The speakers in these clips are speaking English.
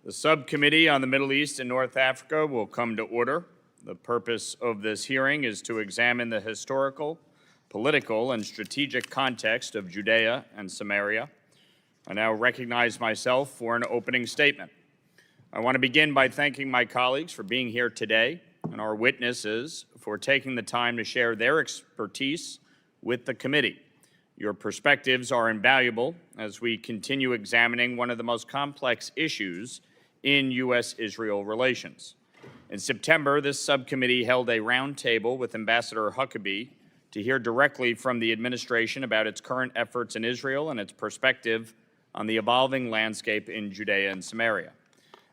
The Subcommittee on the Middle East and North Africa will come to order. The purpose of this hearing is to examine the historical, political, and strategic context of Judea and Samaria. I now recognize myself for an opening statement. I want to begin by thanking my colleagues for being here today and our witnesses for taking the time to share their expertise with the committee. Your perspectives are invaluable as we continue examining one of the most complex issues in U.S.-Israel relations. In September, this subcommittee held a roundtable with Ambassador Huckabee to hear directly from the administration about its current efforts in Israel and its perspective on the evolving landscape in Judea and Samaria.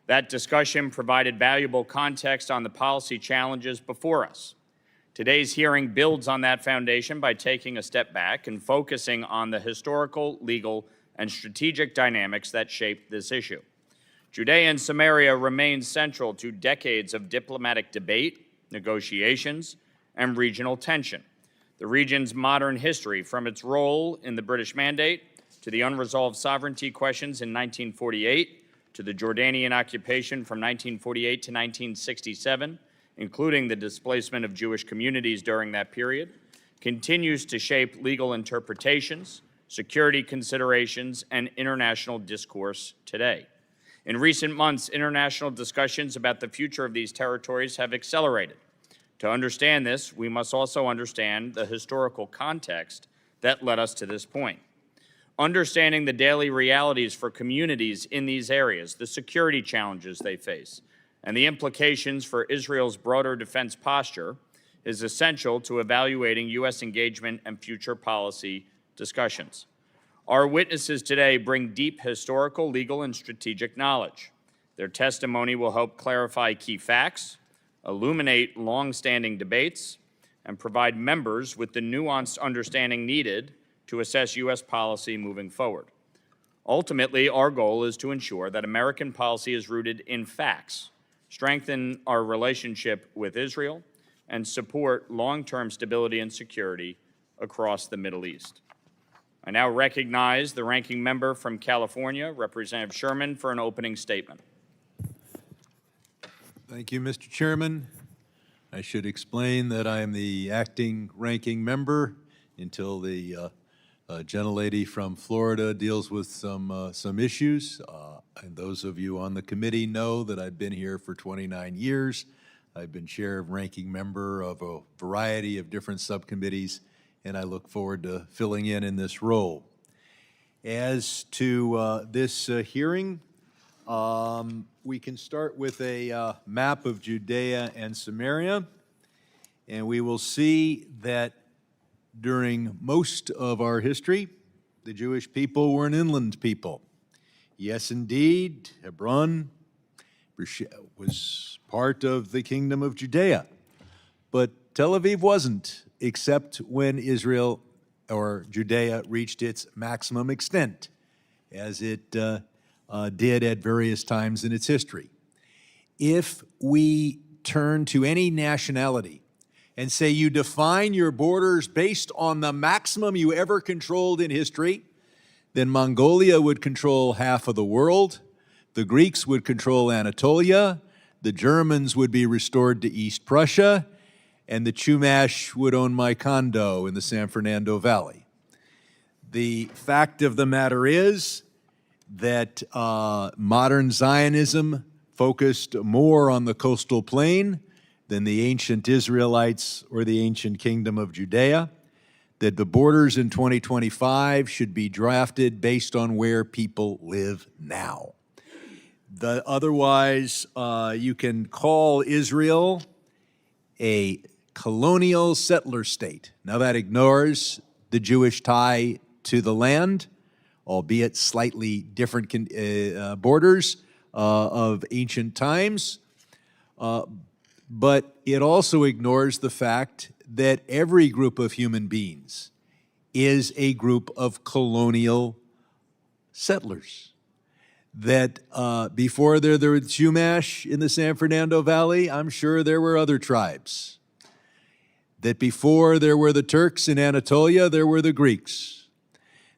That discussion provided valuable context on the policy challenges before us. Today's hearing builds on that foundation by taking a step back and focusing on the historical, legal, and strategic dynamics that shape this issue. Judea and Samaria remain central to decades of diplomatic debate, negotiations, and regional tension. The region's modern history, from its role in the British Mandate to the unresolved sovereignty questions in 1948, to the Jordanian occupation from 1948 to 1967, including the displacement of Jewish communities during that period, continues to shape legal interpretations, security considerations, and international discourse today. In recent months, international discussions about the future of these territories have accelerated. To understand this, we must also understand the historical context that led us to this point. Understanding the daily realities for communities in these areas, the security challenges they face, and the implications for Israel's broader defense posture is essential to evaluating U.S. engagement and future policy discussions. Our witnesses today bring deep historical, legal, and strategic knowledge. Their testimony will help clarify key facts, illuminate long-standing debates, and provide members with the nuanced understanding needed to assess U.S. policy moving forward. Ultimately, our goal is to ensure that American policy is rooted in facts, strengthen our relationship with Israel, and support long-term stability and security across the Middle East. I now recognize the ranking member from California, Representative Sherman, for an opening statement. Thank you, Mr. Chairman. I should explain that I am the acting ranking member until the gentlelady from Florida deals with some issues. And those of you on the committee know that I've been here for 29 years. I've been chair of ranking member of a variety of different subcommittees, and I look forward to filling in this role. As to this hearing, we can start with a map of Judea and Samaria, and we will see that during most of our history, the Jewish people were an inland people. Yes, indeed, Hebron was part of the kingdom of Judea, but Tel Aviv wasn't, except when Israel or Judea reached its maximum extent, as it did at various times in its history. If we turn to any nationality and say you define your borders based on the maximum you ever controlled in history, then Mongolia would control half of the world, the Greeks would control Anatolia, the Germans would be restored to East Prussia, and the Chumash would own my condo in the San Fernando Valley. The fact of the matter is that modern Zionism focused more on the coastal plain than the ancient Israelites or the ancient kingdom of Judea, that the borders in 2025 should be drafted based on where people live now. Otherwise, you can call Israel a colonial settler state. Now that ignores the Jewish tie to the land, albeit slightly different borders of ancient times, but it also ignores the fact that every group of human beings is a group of colonial settlers. That before there were Chumash in the San Fernando Valley, I'm sure there were other tribes. That before there were the Turks in Anatolia, there were the Greeks.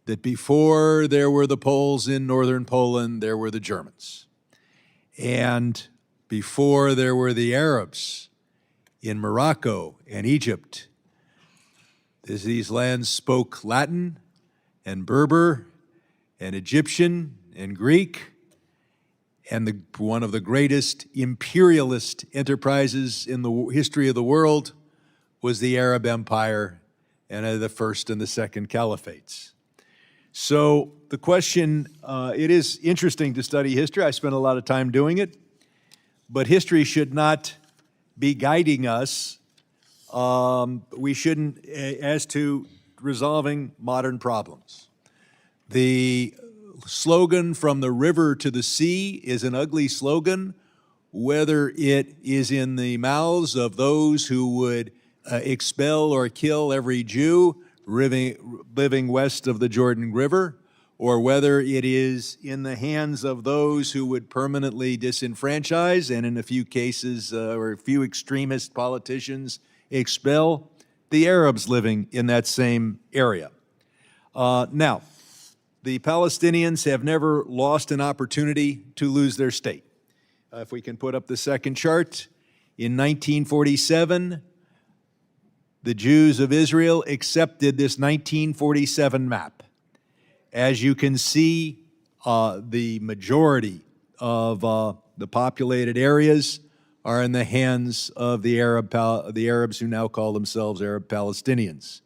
That before there were the Poles in northern Poland, there were the Germans. And before there were the Arabs in Morocco and Egypt, these lands spoke Latin and Berber and Egyptian and Greek, and one of the greatest imperialist enterprises in the history of the world was the Arab Empire and the first and the second caliphates. So the question, it is interesting to study history. I spent a lot of time doing it, but history should not be guiding us. We shouldn't, as to resolving modern problems. The slogan "from the river to the sea" is an ugly slogan, whether it is in the mouths of those who would expel or kill every Jew living west of the Jordan River, or whether it is in the hands of those who would permanently disenfranchise and in a few cases, or a few extremist politicians, expel the Arabs living in that same area. Now, the Palestinians have never lost an opportunity to lose their state. If we can put up the second chart, in 1947, the Jews of Israel accepted this 1947 map. As you can see, the majority of the populated areas are in the hands of the Arabs who now call themselves Arab Palestinians.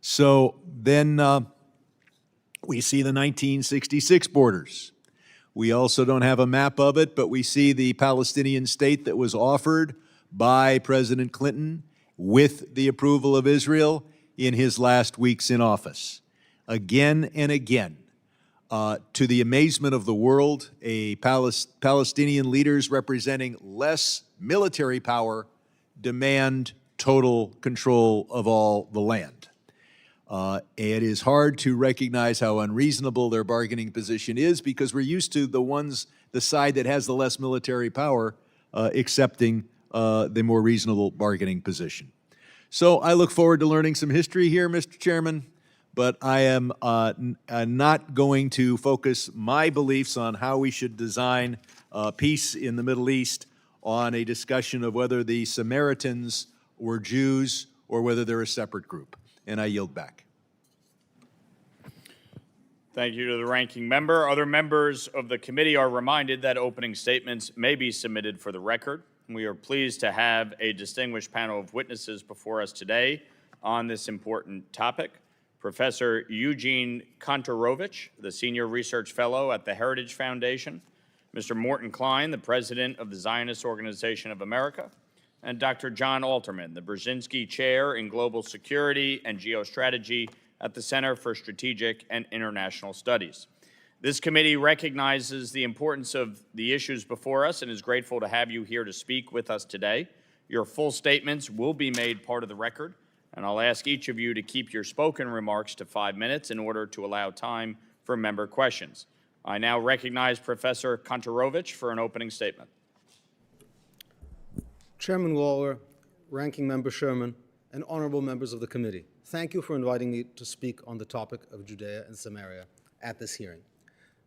So then we see the 1966 borders. We also don't have a map of it, but we see the Palestinian state that was offered by President Clinton with the approval of Israel in his last weeks in office. Again and again, to the amazement of the world, Palestinian leaders representing less military power demand total control of all the land. It is hard to recognize how unreasonable their bargaining position is, because we're used to the side that has the less military power accepting the more reasonable bargaining position. So I look forward to learning some history here, Mr. Chairman, but I am not going to focus my beliefs on how we should design peace in the Middle East on a discussion of whether the Samaritans were Jews or whether they're a separate group. And I yield back. Thank you to the ranking member. Other members of the committee are reminded that opening statements may be submitted for the record. We are pleased to have a distinguished panel of witnesses before us today on this important topic. Professor Eugene Kontorovich, the Senior Research Fellow at the Heritage Foundation, Mr. Morton Klein, the President of the Zionist Organization of America, and Dr. John Alterman, the Brzezinski Chair in Global Security and Geostrategy at the Center for Strategic and International Studies. This committee recognizes the importance of the issues before us and is grateful to have you here to speak with us today. Your full statements will be made part of the record, and I'll ask each of you to keep your spoken remarks to 5 minutes in order to allow time for member questions. I now recognize Professor Kontorovich for an opening statement. Chairman Lawler, Ranking Member Sherman, and honorable members of the committee, thank you for inviting me to speak on the topic of Judea and Samaria at this hearing.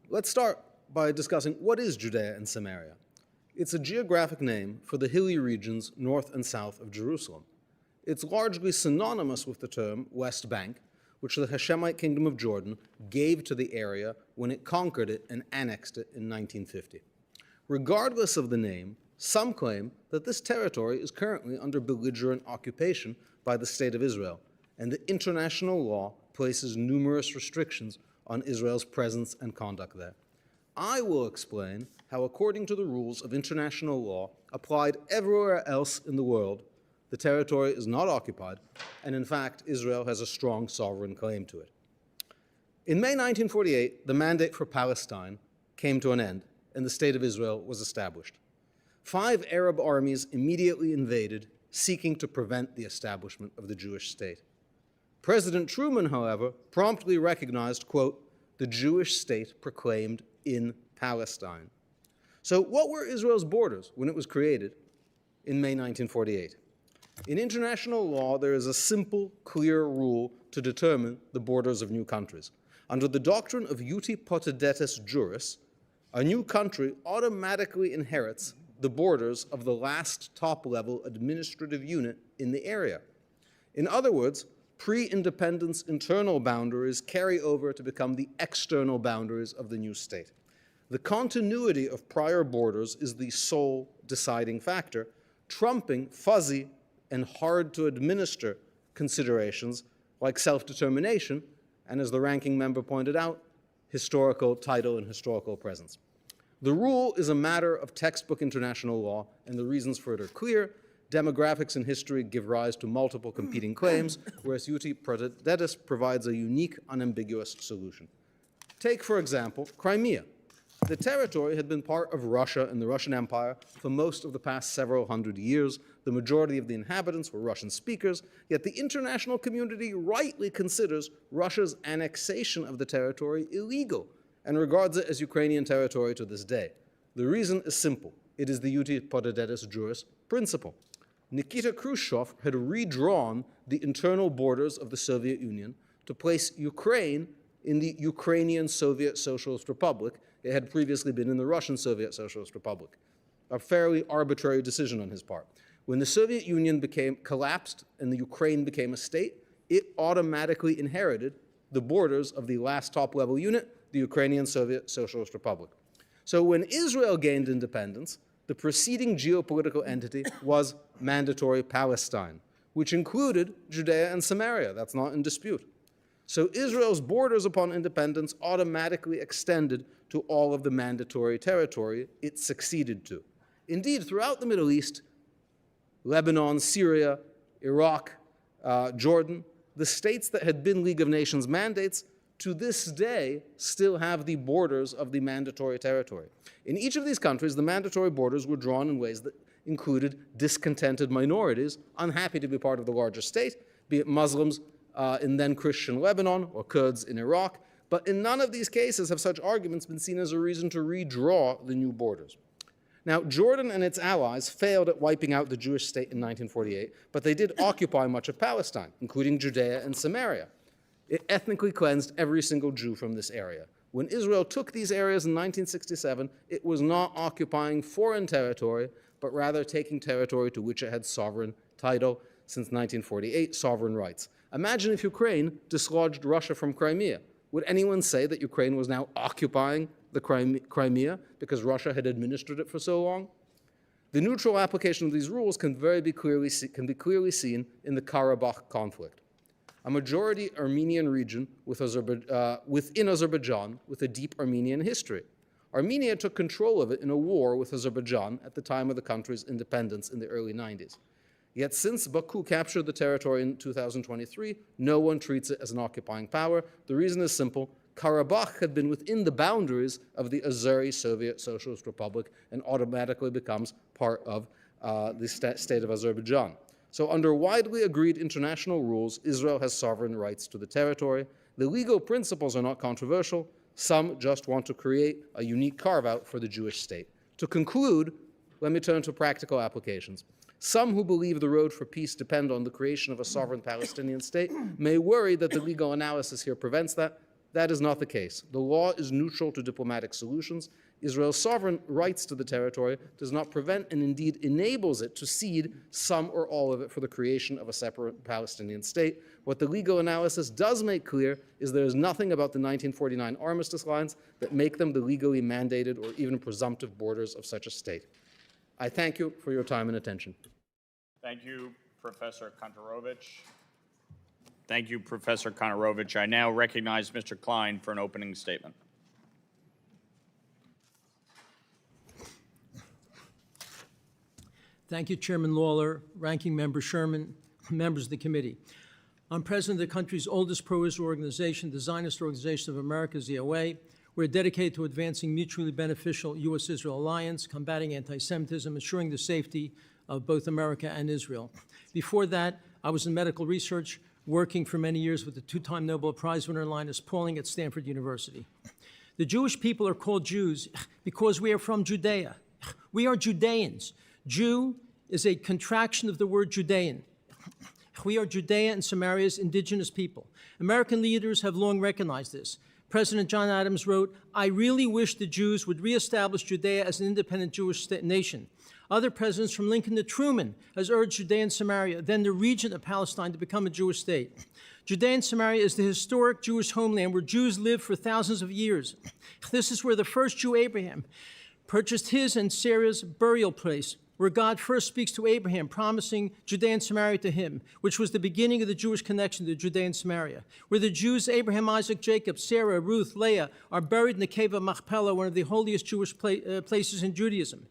Let's start by discussing what is Judea and Samaria. It's a geographic name for the hilly regions north and south of Jerusalem. It's largely synonymous with the term West Bank, which the Hashemite Kingdom of Jordan gave to the area when it conquered it and annexed it in 1950. Regardless of the name, some claim that this territory is currently under belligerent occupation by the State of Israel, and the international law places numerous restrictions on Israel's presence and conduct there. I will explain how, according to the rules of international law applied everywhere else in the world, the territory is not occupied, and in fact, Israel has a strong sovereign claim to it. In May 1948, the mandate for Palestine came to an end, and the State of Israel was established. 5 Arab armies immediately invaded, seeking to prevent the establishment of the Jewish state. President Truman, however, promptly recognized, quote, the Jewish state proclaimed in Palestine. So what were Israel's borders when it was created in May 1948? In international law, there is a simple, clear rule to determine the borders of new countries. Under the doctrine of uti potestatis juris, A new country automatically inherits the borders of the last top-level administrative unit in the area. In other words, pre-independence internal boundaries carry over to become the external boundaries of the new state. The continuity of prior borders is the sole deciding factor, trumping fuzzy and hard-to-administer considerations like self-determination, and as the ranking member pointed out, historical title and historical presence. The rule is a matter of textbook international law, and the reasons for it are clear. Demographics and history give rise to multiple competing claims, whereas Iuti Prodedis provides a unique, unambiguous solution. Take, for example, Crimea. The territory had been part of Russia and the Russian Empire for most of the past several hundred years. The majority of the inhabitants were Russian speakers, yet the international community rightly considers Russia's annexation of the territory illegal and regards it as Ukrainian territory to this day. The reason is simple. It is the Iuti Prodedis juris principle. Nikita Khrushchev had redrawn the internal borders of the Soviet Union to place Ukraine in the Ukrainian Soviet Socialist Republic. It had previously been in the Russian Soviet Socialist Republic. A fairly arbitrary decision on his part. When the Soviet Union collapsed and the Ukraine became a state, it automatically inherited the borders of the last top-level unit, the Ukrainian Soviet Socialist Republic. So when Israel gained independence, the preceding geopolitical entity was mandatory Palestine, which included Judea and Samaria. That's not in dispute. So Israel's borders upon independence automatically extended to all of the mandatory territory it succeeded to. Indeed, throughout the Middle East, Lebanon, Syria, Iraq, Jordan, the states that had been League of Nations mandates to this day still have the borders of the mandatory territory. In each of these countries, the mandatory borders were drawn in ways that included discontented minorities, unhappy to be part of the larger state, be it Muslims in then Christian Lebanon or Kurds in Iraq. But in none of these cases have such arguments been seen as a reason to redraw the new borders. Now, Jordan and its allies failed at wiping out the Jewish state in 1948, but they did occupy much of Palestine, including Judea and Samaria. It ethnically cleansed every single Jew from this area. When Israel took these areas in 1967, it was not occupying foreign territory, but rather taking territory to which it had sovereign title since 1948, sovereign rights. Imagine if Ukraine dislodged Russia from Crimea. Would anyone say that Ukraine was now occupying the Crimea because Russia had administered it for so long? The neutral application of these rules can be clearly seen in the Karabakh conflict, a majority Armenian region within Azerbaijan with a deep Armenian history. Armenia took control of it in a war with Azerbaijan at the time of the country's independence in the early 90s. Yet since Baku captured the territory in 2023, no one treats it as an occupying power. The reason is simple. Karabakh had been within the boundaries of the Azeri Soviet Socialist Republic and automatically becomes part of the state of Azerbaijan. So under widely agreed international rules, Israel has sovereign rights to the territory. The legal principles are not controversial. Some just want to create a unique carve-out for the Jewish state. To conclude, let me turn to practical applications. Some who believe the road for peace depend on the creation of a sovereign Palestinian state may worry that the legal analysis here prevents that. That is not the case. The law is neutral to diplomatic solutions. Israel's sovereign rights to the territory does not prevent and indeed enables it to cede some or all of it for the creation of a separate Palestinian state. What the legal analysis does make clear is there is nothing about the 1949 armistice lines that make them the legally mandated or even presumptive borders of such a state. I thank you for your time and attention. Thank you, Professor Kantorovich. Thank you, Professor Kantorovich. I now recognize Mr. Klein for an opening statement. Thank you, Chairman Lawler, Ranking Member Sherman, members of the committee. I'm president of the country's oldest pro-Israel organization, the Zionist Organization of America, ZOA. We're dedicated to advancing mutually beneficial U.S.-Israel alliance, combating anti-Semitism, ensuring the safety of both America and Israel. Before that, I was in medical research, working for many years with the two-time Nobel Prize winner Linus Pauling at Stanford University. The Jewish people are called Jews because we are from Judea. We are Judeans. Jew is a contraction of the word Judean. We are Judea and Samaria's indigenous people. American leaders have long recognized this. President John Adams wrote, "I really wish the Jews would reestablish Judea as an independent Jewish nation." Other presidents, from Lincoln to Truman, has urged Judea and Samaria, then the region of Palestine, to become a Jewish state. Judea and Samaria is the historic Jewish homeland where Jews lived for thousands of years. This is where the first Jew, Abraham, purchased his and Sarah's burial place, where God first speaks to Abraham, promising Judea and Samaria to him, which was the beginning of the Jewish connection to Judea and Samaria, where the Jews, Abraham, Isaac, Jacob, Sarah, Ruth, Leah, are buried in the cave of Machpelah, one of the holiest Jewish places in Judaism.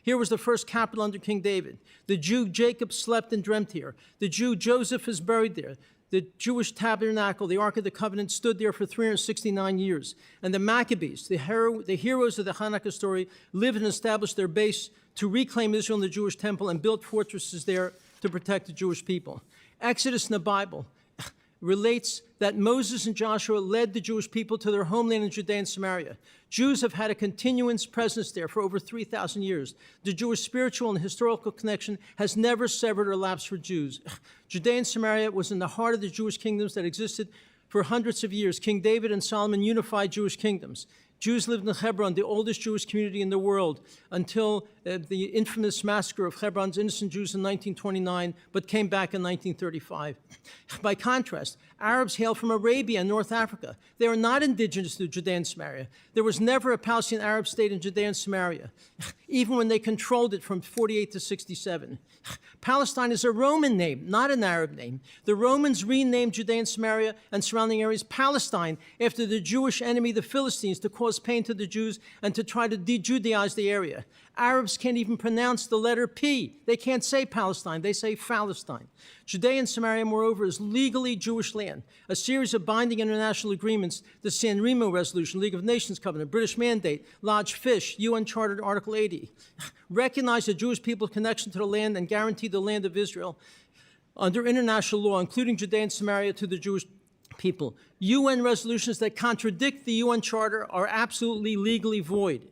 Here was the first capital under King David. The Jew Jacob slept and dreamt here. The Jew Joseph is buried there. The Jewish tabernacle, the Ark of the Covenant, stood there for 369 years. And the Maccabees, the heroes of the Hanukkah story, lived and established their base to reclaim Israel and the Jewish temple and built fortresses there to protect the Jewish people. Exodus in the Bible relates that Moses and Joshua led the Jewish people to their homeland in Judea and Samaria. Jews have had a continuous presence there for over 3,000 years. The Jewish spiritual and historical connection has never severed or lapsed for Jews. Judea and Samaria was in the heart of the Jewish kingdoms that existed for hundreds of years. King David and Solomon unified Jewish kingdoms. Jews lived in Hebron, the oldest Jewish community in the world, until the infamous massacre of Hebron's innocent Jews in 1929, but came back in 1935. By contrast, Arabs hail from Arabia and North Africa. They are not indigenous to Judea and Samaria. There was never a Palestinian Arab state in Judea and Samaria, even when they controlled it from 48 to 67. Palestine is a Roman name, not an Arab name. The Romans renamed Judea and Samaria and surrounding areas Palestine after the Jewish enemy, the Philistines, to cause pain to the Jews and to try to de-Judaize the area. Arabs can't even pronounce the letter P. They can't say Palestine, they say Philistine. Judea and Samaria, moreover, is legally Jewish land. A series of binding international agreements, the San Remo Resolution, League of Nations Covenant, British Mandate, Lodge Fish, UN Charter Article 80, recognize the Jewish people's connection to the land and guarantee the land of Israel under international law, including Judea and Samaria, to the Jewish people. UN resolutions that contradict the UN Charter are absolutely legally void.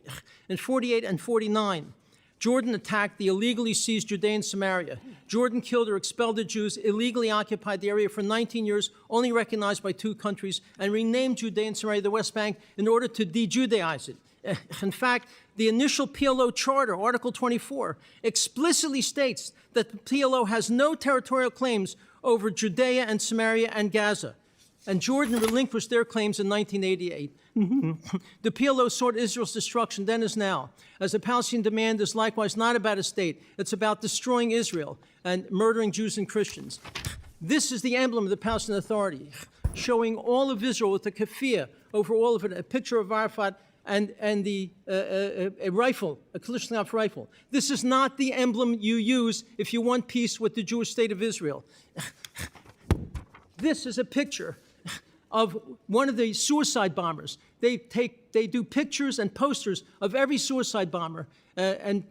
In 48 and 49, Jordan attacked the illegally seized Judea and Samaria. Jordan killed or expelled the Jews, illegally occupied the area for 19 years, only recognized by 2 countries, and renamed Judea and Samaria the West Bank in order to de-Judaize it. In fact, the initial PLO charter, Article 24, explicitly states that the PLO has no territorial claims over Judea and Samaria and Gaza. And Jordan relinquished their claims in 1988. The PLO sought Israel's destruction then as now, as the Palestinian demand is likewise not about a state. It's about destroying Israel and murdering Jews and Christians. This is the emblem of the Palestinian Authority, showing all of Israel with a keffiyeh over all of it, a picture of Arafat and a rifle, a Kalashnikov rifle. This is not the emblem you use if you want peace with the Jewish state of Israel. This is a picture of one of the suicide bombers. They do pictures and posters of every suicide bomber and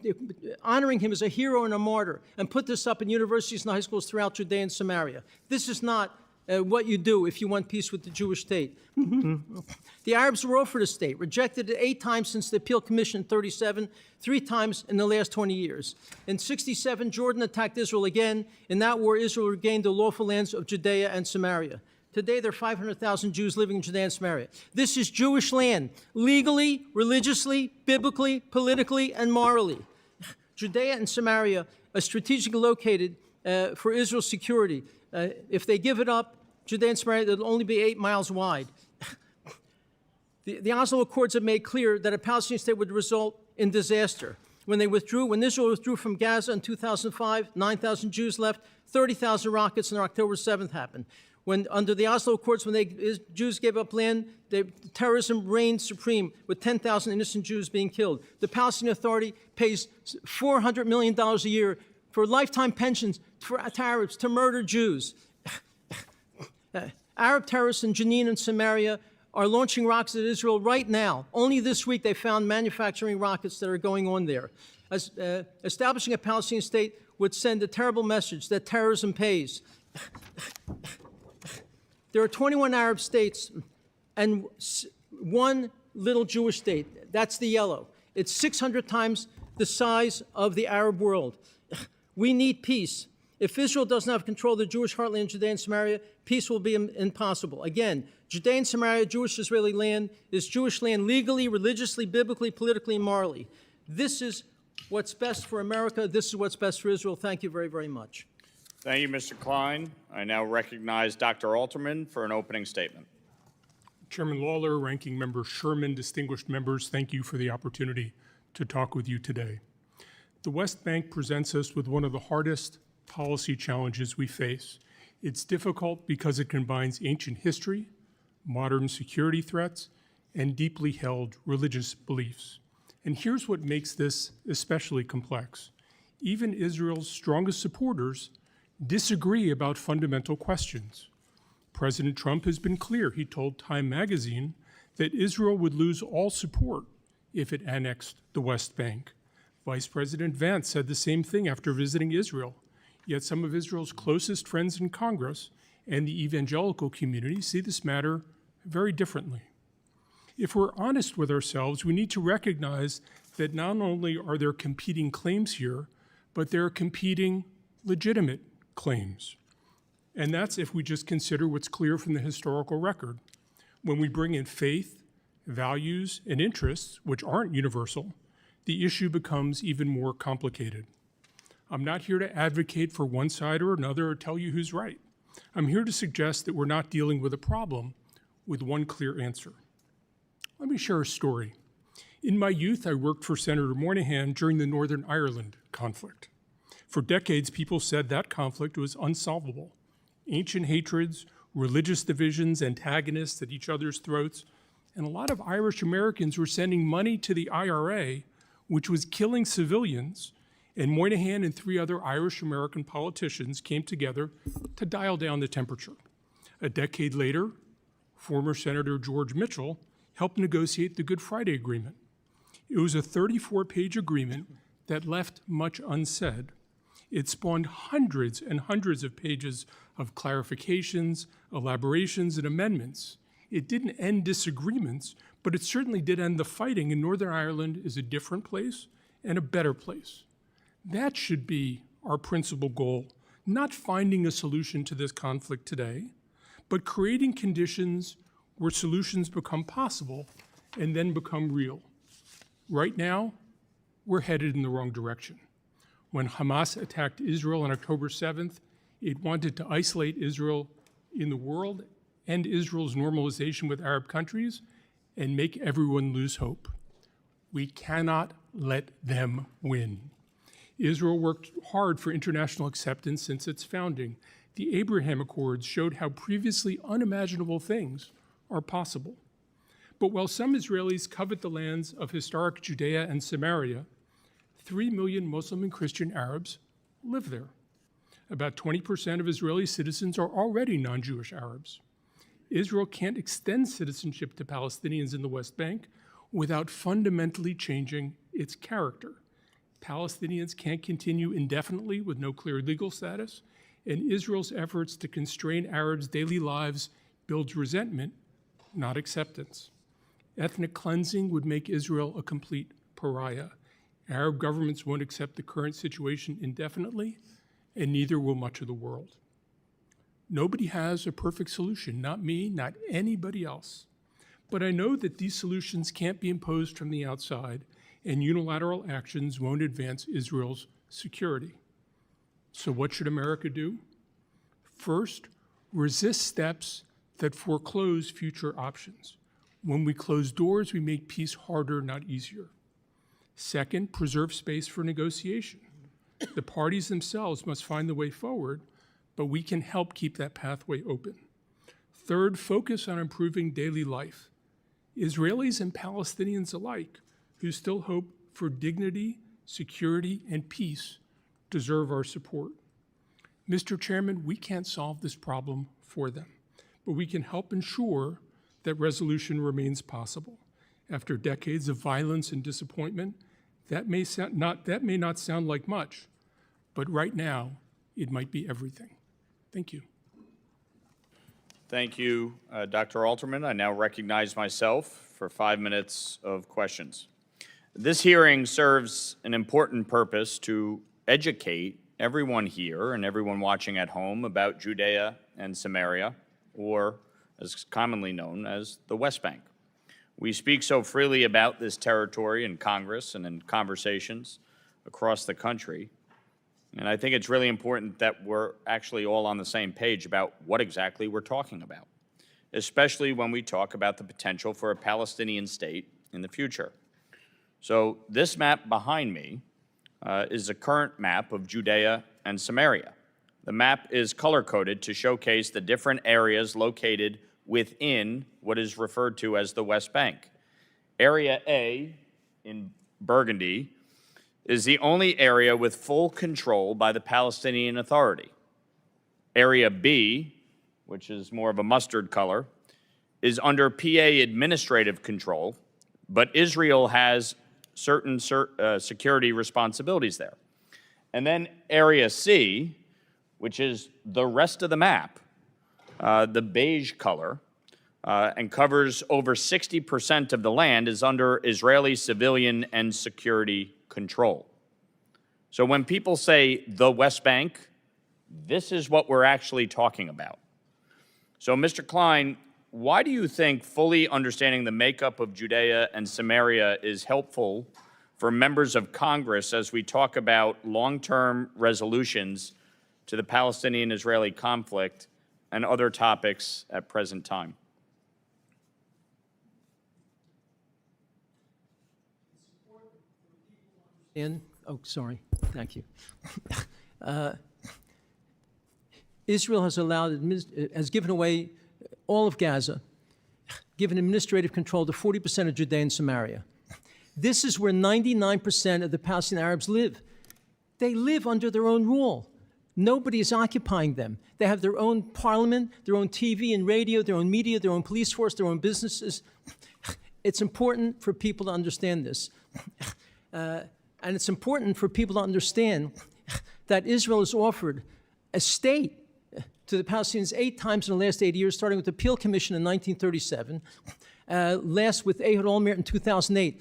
honoring him as a hero and a martyr, and put this up in universities and high schools throughout Judea and Samaria. This is not what you do if you want peace with the Jewish state. The Arabs were offered a state, rejected it 8 times since the Appeal Commission in 37, 3 times in the last 20 years. In 67, Jordan attacked Israel again. In that war, Israel regained the lawful lands of Judea and Samaria. Today, there are 500,000 Jews living in Judea and Samaria. This is Jewish land, legally, religiously, biblically, politically, and morally. Judea and Samaria are strategically located for Israel's security. If they give it up, Judea and Samaria will only be 8 miles wide. The Oslo Accords have made clear that a Palestinian state would result in disaster. When Israel withdrew from Gaza in 2005, 9,000 Jews left, 30,000 rockets on October 7th happened. When, under the Oslo Accords, when Jews gave up land, terrorism reigned supreme, with 10,000 innocent Jews being killed. The Palestinian Authority pays $400 million a year for lifetime pensions for Arabs to murder Jews. Arab terrorists in Jenin and Samaria are launching rockets at Israel right now. Only this week they found manufacturing rockets that are going on there. Establishing a Palestinian state would send a terrible message that terrorism pays. There are 21 Arab states and 1 little Jewish state. That's the yellow. It's 600 times the size of the Arab world. We need peace. If Israel does not have control of the Jewish heartland in Judea and Samaria, peace will be impossible. Again, Judea and Samaria, Jewish Israeli land, is Jewish land legally, religiously, biblically, politically, and morally. This is what's best for America. This is what's best for Israel. Thank you very, very much. Thank you, Mr. Klein. I now recognize Dr. Alterman for an opening statement. Chairman Lawler, Ranking Member Sherman, distinguished members, thank you for the opportunity to talk with you today. The West Bank presents us with one of the hardest policy challenges we face. It's difficult because it combines ancient history, modern security threats, and deeply held religious beliefs. And here's what makes this especially complex. Even Israel's strongest supporters disagree about fundamental questions. President Trump has been clear. He told Time magazine that Israel would lose all support if it annexed the West Bank. Vice President Vance said the same thing after visiting Israel. Yet some of Israel's closest friends in Congress and the evangelical community see this matter very differently. If we're honest with ourselves, we need to recognize that not only are there competing claims here, but there are competing legitimate claims. And that's if we just consider what's clear from the historical record. When we bring in faith, values, and interests, which aren't universal, the issue becomes even more complicated. I'm not here to advocate for one side or another or tell you who's right. I'm here to suggest that we're not dealing with a problem with one clear answer. Let me share a story. In my youth, I worked for Senator Moynihan during the Northern Ireland conflict. For decades, people said that conflict was unsolvable. Ancient hatreds, religious divisions, antagonists at each other's throats, and a lot of Irish Americans were sending money to the IRA, which was killing civilians, and Moynihan and 3 other Irish American politicians came together to dial down the temperature. A decade later, former Senator George Mitchell helped negotiate the Good Friday Agreement. It was a 34-page agreement that left much unsaid. It spawned hundreds and hundreds of pages of clarifications, elaborations, and amendments. It didn't end disagreements, but it certainly did end the fighting, and Northern Ireland is a different place and a better place. That should be our principal goal, not finding a solution to this conflict today, but creating conditions where solutions become possible and then become real. Right now, we're headed in the wrong direction. When Hamas attacked Israel on October 7th, it wanted to isolate Israel in the world, end Israel's normalization with Arab countries, and make everyone lose hope. We cannot let them win. Israel worked hard for international acceptance since its founding. The Abraham Accords showed how previously unimaginable things are possible. But while some Israelis covet the lands of historic Judea and Samaria, 3 million Muslim and Christian Arabs live there. About 20% of Israeli citizens are already non-Jewish Arabs. Israel can't extend citizenship to Palestinians in the West Bank without fundamentally changing its character. Palestinians can't continue indefinitely with no clear legal status, and Israel's efforts to constrain Arabs' daily lives builds resentment, not acceptance. Ethnic cleansing would make Israel a complete pariah. Arab governments won't accept the current situation indefinitely, and neither will much of the world. Nobody has a perfect solution, not me, not anybody else. But I know that these solutions can't be imposed from the outside, and unilateral actions won't advance Israel's security. So what should America do? First, resist steps that foreclose future options. When we close doors, we make peace harder, not easier. Second, preserve space for negotiation. The parties themselves must find the way forward, but we can help keep that pathway open. Third, focus on improving daily life. Israelis and Palestinians alike who still hope for dignity, security, and peace deserve our support. Mr. Chairman, we can't solve this problem for them, but we can help ensure that resolution remains possible. After decades of violence and disappointment, that may not sound like much, but right now, it might be everything. Thank you. Thank you, Dr. Alterman. I now recognize myself for 5 minutes of questions. This hearing serves an important purpose to educate everyone here and everyone watching at home about Judea and Samaria, or as commonly known as the West Bank. We speak so freely about this territory in Congress and in conversations across the country, and I think it's really important that we're actually all on the same page about what exactly we're talking about, especially when we talk about the potential for a Palestinian state in the future. So this map behind me is a current map of Judea and Samaria. The map is color-coded to showcase the different areas located within what is referred to as the West Bank. Area A in Burgundy is the only area with full control by the Palestinian Authority. Area B, which is more of a mustard color, is under PA administrative control, but Israel has certain security responsibilities there. And then Area C, which is the rest of the map, the beige color, and covers over 60% of the land, is under Israeli civilian and security control. So when people say the West Bank, this is what we're actually talking about. So Mr. Klein, why do you think fully understanding the makeup of Judea and Samaria is helpful for members of Congress as we talk about long-term resolutions to the Palestinian-Israeli conflict and other topics at present time? Sorry. Thank you. Israel has given away all of Gaza, given administrative control to 40% of Judea and Samaria. This is where 99% of the Palestinian Arabs live. They live under their own rule. Nobody is occupying them. They have their own parliament, their own TV and radio, their own media, their own police force, their own businesses. It's important for people to understand this. And it's important for people to understand that Israel has offered a state to the Palestinians 8 times in the last 80 years, starting with the Peel Commission in 1937, last with Ehud Olmert in 2008.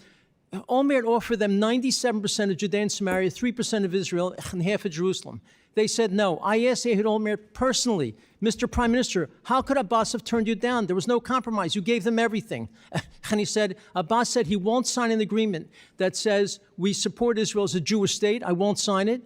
Olmert offered them 97% of Judea and Samaria, 3% of Israel, and half of Jerusalem. They said no. I asked Ehud Olmert personally, Mr. Prime Minister, how could Abbas have turned you down? There was no compromise. You gave them everything. And he said, Abbas said he won't sign an agreement that says we support Israel as a Jewish state. I won't sign it.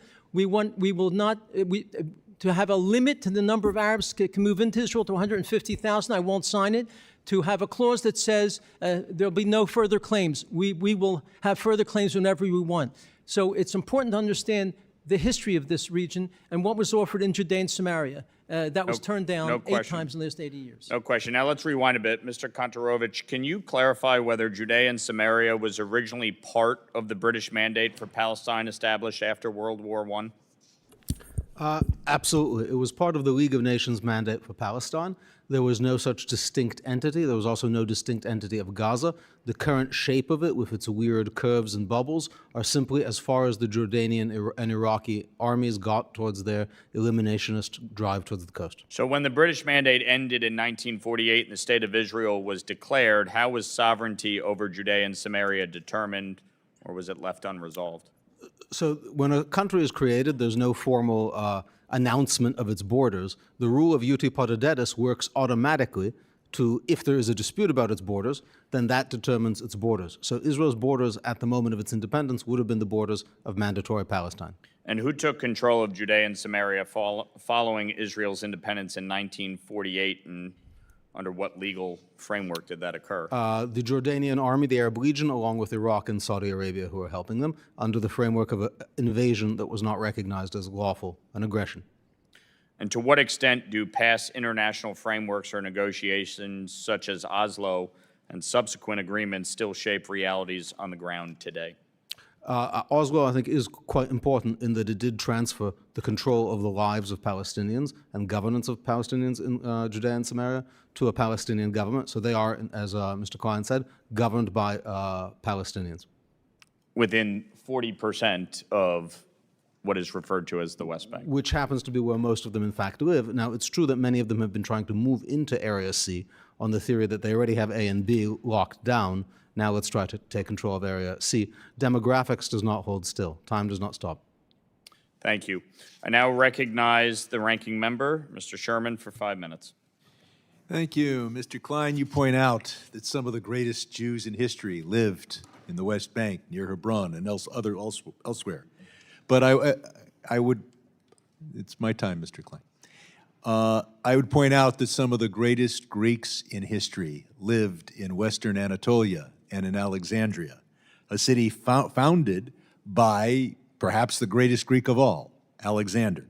To have a limit to the number of Arabs that can move into Israel to 150,000, I won't sign it. To have a clause that says there'll be no further claims. We will have further claims whenever we want. So it's important to understand the history of this region and what was offered in Judea and Samaria that was turned down 8 times in the last 80 years. No question. Now let's rewind a bit. Mr. Kontorovich, can you clarify whether Judea and Samaria was originally part of the British mandate for Palestine established after World War I? Absolutely. It was part of the League of Nations mandate for Palestine. There was no such distinct entity. There was also no distinct entity of Gaza. The current shape of it, with its weird curves and bubbles, are simply as far as the Jordanian and Iraqi armies got towards their eliminationist drive towards the coast. So when the British mandate ended in 1948 and the State of Israel was declared, how was sovereignty over Judea and Samaria determined, or was it left unresolved? So when a country is created, there's no formal announcement of its borders. The rule of iuti potestatis works automatically to, if there is a dispute about its borders, then that determines its borders. So Israel's borders at the moment of its independence would have been the borders of mandatory Palestine. And who took control of Judea and Samaria following Israel's independence in 1948, and under what legal framework did that occur? The Jordanian army, the Arab Legion, along with Iraq and Saudi Arabia, who are helping them, under the framework of an invasion that was not recognized as lawful, an aggression. And to what extent do past international frameworks or negotiations such as Oslo and subsequent agreements still shape realities on the ground today? Oslo, I think, is quite important in that it did transfer the control of the lives of Palestinians and governance of Palestinians in Judea and Samaria to a Palestinian government. So they are, as Mr. Klein said, governed by Palestinians. Within 40% of what is referred to as the West Bank. Which happens to be where most of them, in fact, live. Now, it's true that many of them have been trying to move into Area C on the theory that they already have A and B locked down. Now let's try to take control of Area C. Demographics does not hold still. Time does not stop. Thank you. I now recognize the ranking member, Mr. Sherman, for 5 minutes. Thank you. Mr. Klein, you point out that some of the greatest Jews in history lived in the West Bank, near Hebron, and elsewhere. But I would, it's my time, Mr. Klein. I would point out that some of the greatest Greeks in history lived in Western Anatolia and in Alexandria, a city founded by perhaps the greatest Greek of all, Alexander.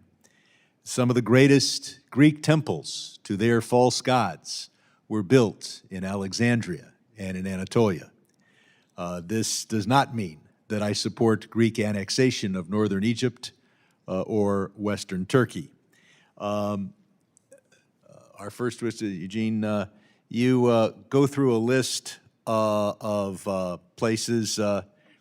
Some of the greatest Greek temples to their false gods were built in Alexandria and in Anatolia. This does not mean that I support Greek annexation of northern Egypt or western Turkey. Our first witness, Eugene, you go through a list of places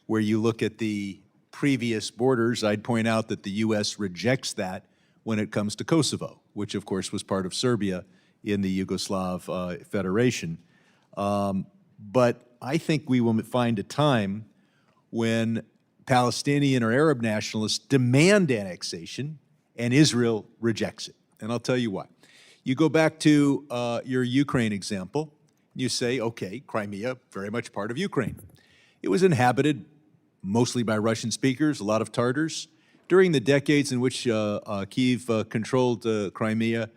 where you look at the previous borders. I'd point out that the U.S. rejects that when it comes to Kosovo, which of course was part of Serbia in the Yugoslav Federation. But I think we will find a time when Palestinian or Arab nationalists demand annexation and Israel rejects it. And I'll tell you why. You go back to your Ukraine example, you say, okay, Crimea, very much part of Ukraine. It was inhabited mostly by Russian speakers, a lot of Tartars. During the decades in which Kyiv controlled Crimea,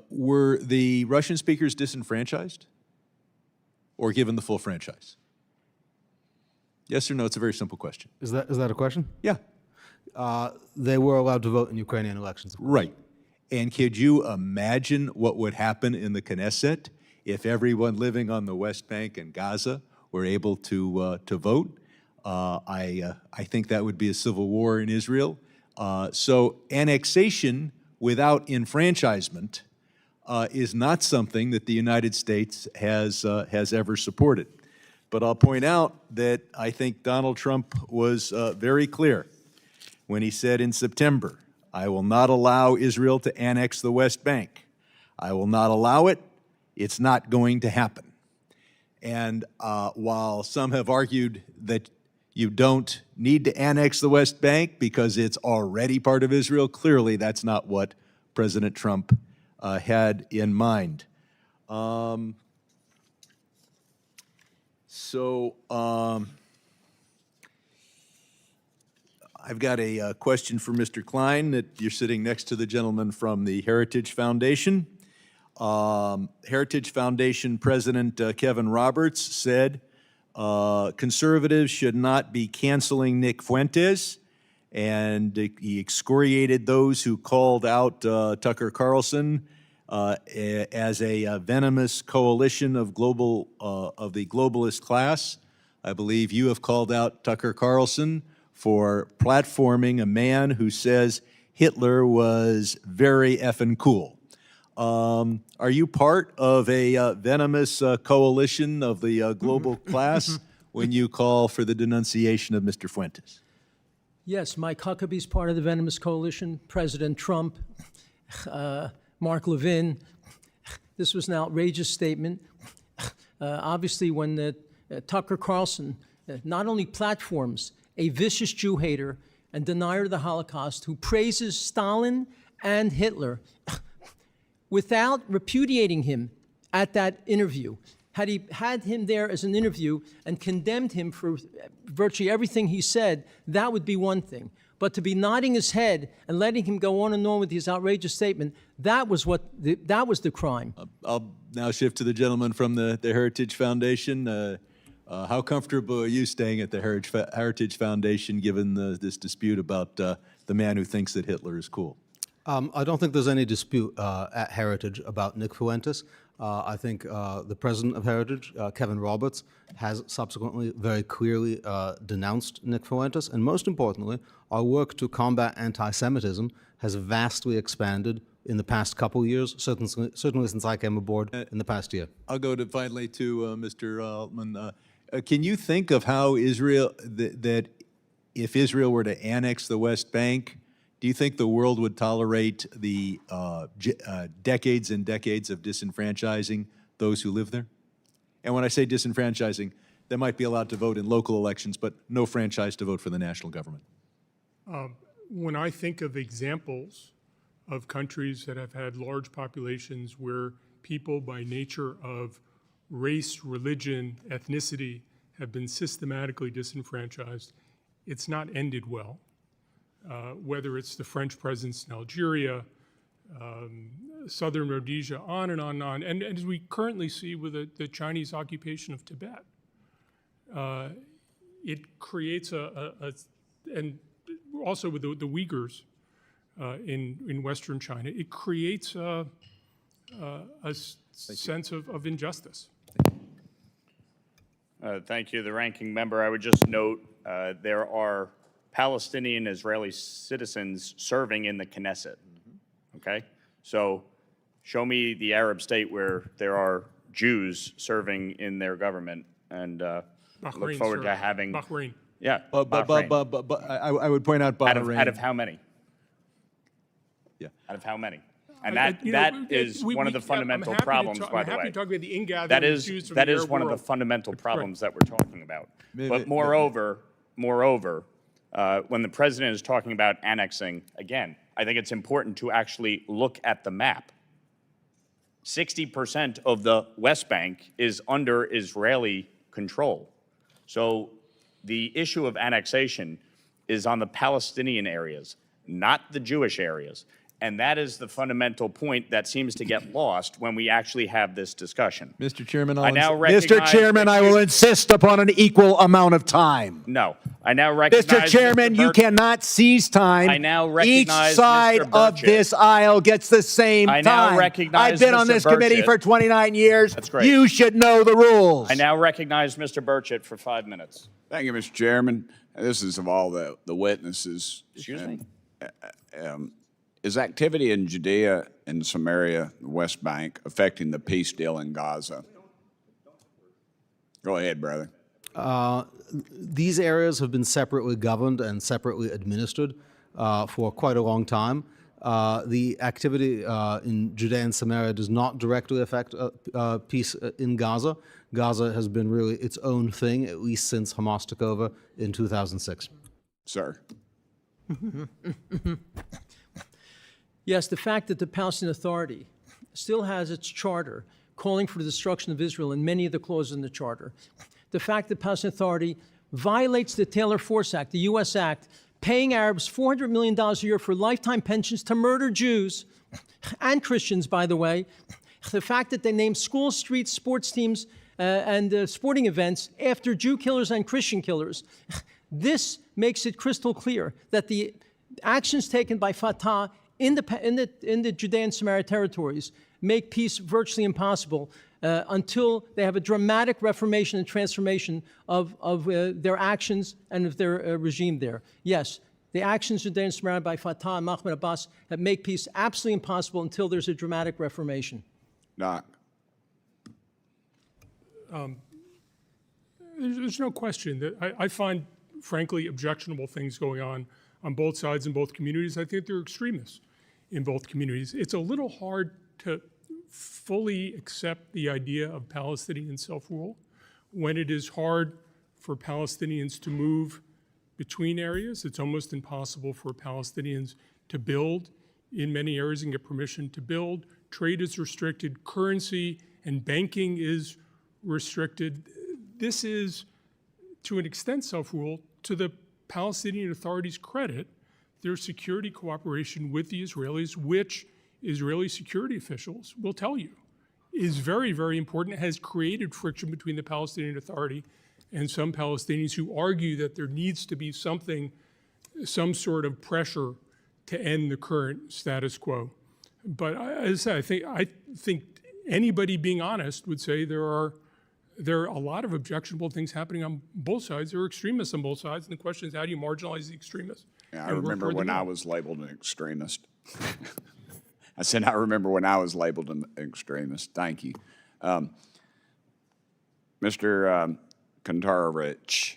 were the Russian speakers disenfranchised or given the full franchise? Yes or no? It's a very simple question. Is that a question? Yeah. They were allowed to vote in Ukrainian elections. Right. And could you imagine what would happen in the Knesset if everyone living on the West Bank and Gaza were able to vote? I think that would be a civil war in Israel. So annexation without enfranchisement is not something that the United States has ever supported. But I'll point out that I think Donald Trump was very clear when he said in September, I will not allow Israel to annex the West Bank. I will not allow it. It's not going to happen. And while some have argued that you don't need to annex the West Bank because it's already part of Israel, clearly that's not what President Trump had in mind. I've got a question for Mr. Klein that you're sitting next to the gentleman from the Heritage Foundation. Heritage Foundation President Kevin Roberts said, conservatives should not be canceling Nick Fuentes, and he excoriated those who called out Tucker Carlson as a venomous coalition of the globalist class. I believe you have called out Tucker Carlson for platforming a man who says Hitler was very effing cool. Are you part of a venomous coalition of the global class when you call for the denunciation of Mr. Fuentes? Yes, Mike Huckabee's part of the venomous coalition, President Trump, Mark Levin. This was an outrageous statement. Obviously, when Tucker Carlson not only platforms a vicious Jew hater and denier of the Holocaust who praises Stalin and Hitler without repudiating him at that interview, had he had him there as an interview and condemned him for virtually everything he said, that would be one thing. But to be nodding his head and letting him go on and on with his outrageous statement, that was the crime. I'll now shift to the gentleman from the Heritage Foundation. How comfortable are you staying at the Heritage Foundation given this dispute about the man who thinks that Hitler is cool? I don't think there's any dispute at Heritage about Nick Fuentes. I think the president of Heritage, Kevin Roberts, has subsequently very clearly denounced Nick Fuentes. And most importantly, our work to combat anti-Semitism has vastly expanded in the past couple of years, certainly since I came aboard in the past year. I'll go finally to Mr. Altman. Can you think of how Israel, that if Israel were to annex the West Bank, do you think the world would tolerate the decades and decades of disenfranchising those who live there? And when I say disenfranchising, they might be allowed to vote in local elections, but no franchise to vote for the national government. when I think of examples of countries that have had large populations where people by nature of race, religion, ethnicity have been systematically disenfranchised, it's not ended well. Whether it's the French presence in Algeria, southern Rhodesia, on and on and on, and as we currently see with the Chinese occupation of Tibet. It creates and also with the Uyghurs in Western China, it creates a sense of injustice. Thank you, the ranking member. I would just note there are Palestinian Israeli citizens serving in the Knesset. Okay, so show me the Arab state where there are Jews serving in their government, and look forward to having Bahrain. Yeah, But I would point out Bahrain. out of how many? Yeah. Out of how many? And that is one of the fundamental problems, by the I'm happy way. to talk about the ingathering That of is Jews from that the is Arab one of the world. fundamental problems that we're talking about. But moreover, when the president is talking about annexing, again, I think it's important to actually look at the map. 60% of the West Bank is under Israeli control. So the issue of annexation is on the Palestinian areas, not the Jewish areas. And that is the fundamental point that seems to get lost when we actually have this discussion. Mr. Chairman, Mr. Chairman, I will insist upon an equal amount of time. No, I now recognize Mr. Chairman, you cannot seize time. I now recognize each side Mr. of Burchett. this aisle gets the same I time. now recognize I've been on Mr. this committee Burchett. for 29 years. That's great. You should know the rules. I now recognize Mr. Burchett for 5 minutes. Thank you, Mr. Chairman. This is of all the witnesses. Excuse me? Is activity in Judea and Samaria, the West Bank, affecting the peace deal in Gaza? Go ahead, brother. These areas have been separately governed and separately administered for quite a long time. The activity in Judea and Samaria does not directly affect peace in Gaza. Gaza has been really its own thing, at least since Hamas took over in 2006. Sir. Yes, the fact that the Palestinian Authority still has its charter calling for the destruction of Israel and many of the clauses in the charter, the fact that the Palestinian Authority violates the Taylor Force Act, the U.S. Act, paying Arabs $400 million a year for lifetime pensions to murder Jews and Christians, by the way, the fact that they name schools, streets, sports teams, and sporting events after Jew killers and Christian killers, this makes it crystal clear that the actions taken by Fatah in the Judea and Samaria territories make peace virtually impossible until they have a dramatic reformation and transformation of their actions and of their regime there. Yes, the actions in Judea and Samaria by Fatah and Mahmoud Abbas that make peace absolutely impossible until there's a dramatic reformation. Doc. There's no question that I find, frankly, objectionable things going on both sides in both communities. I think they're extremists in both communities. It's a little hard to fully accept the idea of Palestinian self-rule when it is hard for Palestinians to move between areas. It's almost impossible for Palestinians to build in many areas and get permission to build. Trade is restricted, currency and banking is restricted. This is, to an extent, self-rule. To the Palestinian Authority's credit, their security cooperation with the Israelis, which Israeli security officials will tell you is very, very important, has created friction between the Palestinian Authority and some Palestinians who argue that there needs to be some sort of pressure to end the current status quo. But as I say, I think anybody being honest would say there are a lot of objectionable things happening on both sides. There are extremists on both sides, and the question is, how do you marginalize the extremists? Yeah, I remember when I was labeled an extremist. I said, I remember when I was labeled an extremist. Thank you. Mr. Kontarovich,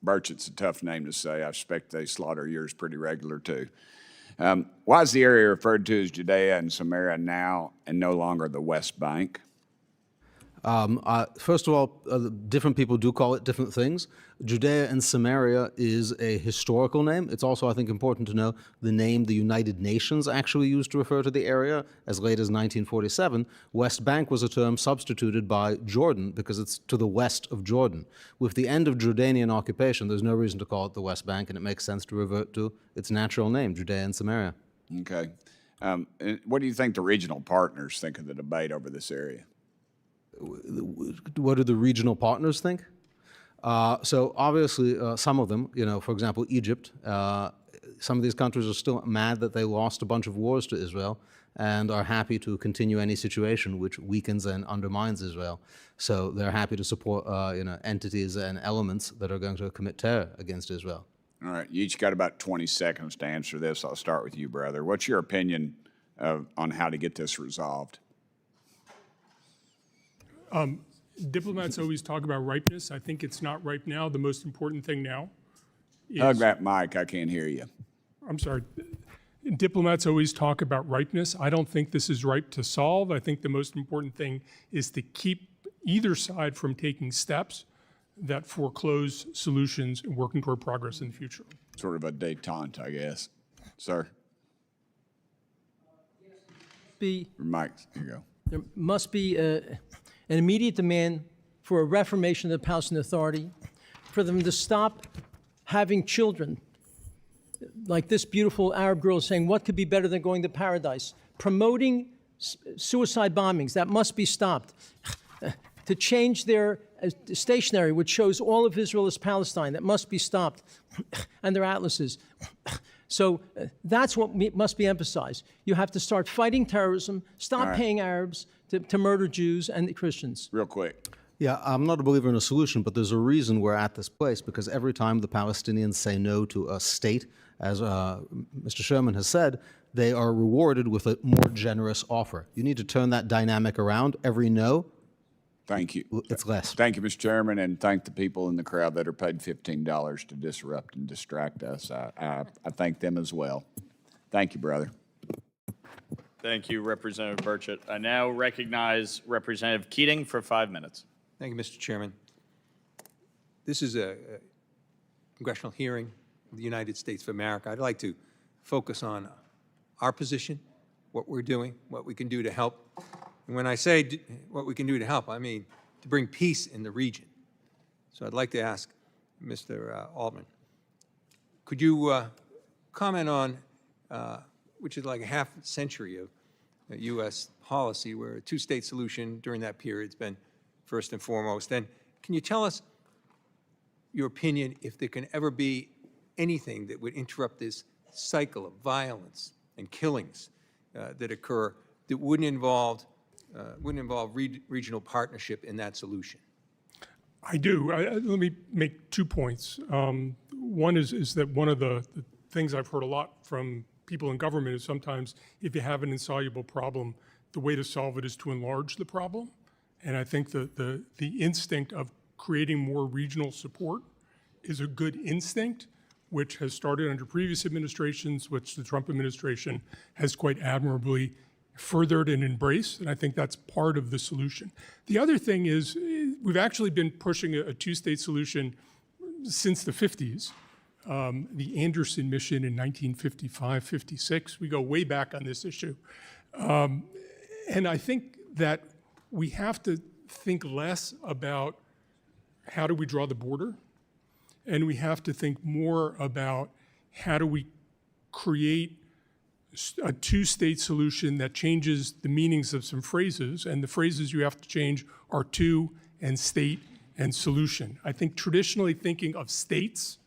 Burchett's a tough name to say. I expect they slaughter yours pretty regular, too. Why is the area referred to as Judea and Samaria now and no longer the West Bank? First of all, different people do call it different things. Judea and Samaria is a historical name. It's also, I think, important to know the name the United Nations actually used to refer to the area as late as 1947. West Bank was a term substituted by Jordan because it's to the west of Jordan. With the end of Jordanian occupation, there's no reason to call it the West Bank, and it makes sense to revert to its natural name, Judea and Samaria. Okay. And what do you think the regional partners think of the debate over this area? What do the regional partners think? So obviously, some of them, for example, Egypt, some of these countries are still mad that they lost a bunch of wars to Israel and are happy to continue any situation which weakens and undermines Israel. So they're happy to support, entities and elements that are going to commit terror against Israel. All right, you each got about 20 seconds to answer this. I'll start with you, brother. What's your opinion on how to get this resolved? Diplomats always talk about ripeness. I think it's not ripe now. The most important thing now is... Hug that mic, I can't hear you. I'm sorry. Diplomats always talk about ripeness. I don't think this is ripe to solve. I think the most important thing is to keep either side from taking steps that foreclose solutions and working toward progress in the future. Sort of a détente, I guess. Sir? Mike, here you go. There must be an immediate demand for a reformation of the Palestinian Authority, for them to stop having children, like this beautiful Arab girl saying, what could be better than going to paradise? Promoting suicide bombings, that must be stopped. To change their stationery, which shows all of Israel as Palestine, that must be stopped, and their atlases. So that's what must be emphasized. You have to start fighting terrorism, stop paying Arabs to murder Jews and Christians. Real quick. Yeah, I'm not a believer in a solution, but there's a reason we're at this place, because every time the Palestinians say no to a state, as Mr. Sherman has said, they are rewarded with a more generous offer. You need to turn that dynamic around. Every no, Thank you. it's less. Thank you, Mr. Chairman, and thank the people in the crowd that are paid $15 to disrupt and distract us. I thank them as well. Thank you, brother. Thank you, Representative Burchett. I now recognize Representative Keating for 5 minutes. Thank you, Mr. Chairman. This is a congressional hearing of the United States of America. I'd like to focus on our position, what we're doing, what we can do to help. And when I say what we can do to help, I mean to bring peace in the region. So I'd like to ask Mr. Altman, could you comment on, which is like a half century of U.S. policy where a two-state solution during that period has been first and foremost. And can you tell us your opinion if there can ever be anything that would interrupt this cycle of violence and killings that occur that wouldn't involve regional partnership in that solution? I do. Let me make 2 points. One is that one of the things I've heard a lot from people in government is sometimes if you have an insoluble problem, the way to solve it is to enlarge the problem. And I think the instinct of creating more regional support is a good instinct, which has started under previous administrations, which the Trump administration has quite admirably furthered and embraced, and I think that's part of the solution. The other thing is we've actually been pushing a two-state solution since the 50s. The Anderson mission in 1955, 56, we go way back on this issue. And I think that we have to think less about how do we draw the border, and we have to think more about how do we create a two-state solution that changes the meanings of some phrases, and the phrases you have to change are two and state and solution. I think traditionally thinking of states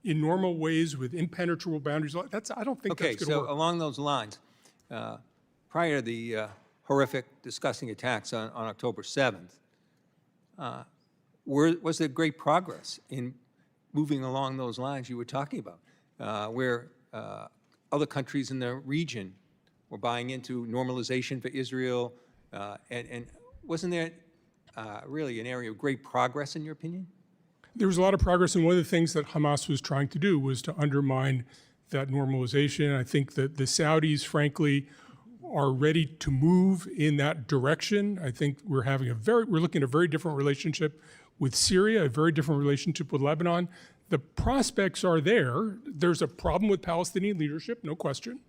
in normal ways with impenetrable boundaries, I don't think that's going to Okay, so work. along those lines, prior to the horrific, disgusting attacks on October 7th, was there great progress in moving along those lines you were talking about, where other countries in the region were buying into normalization for Israel, and wasn't there really an area of great progress in your opinion? There was a lot of progress, and one of the things that Hamas was trying to do was to undermine that normalization. I think that the Saudis, frankly, are ready to move in that direction. I think we're looking at a very different relationship with Syria, a very different relationship with Lebanon. The prospects are there. There's a problem with Palestinian leadership, no question.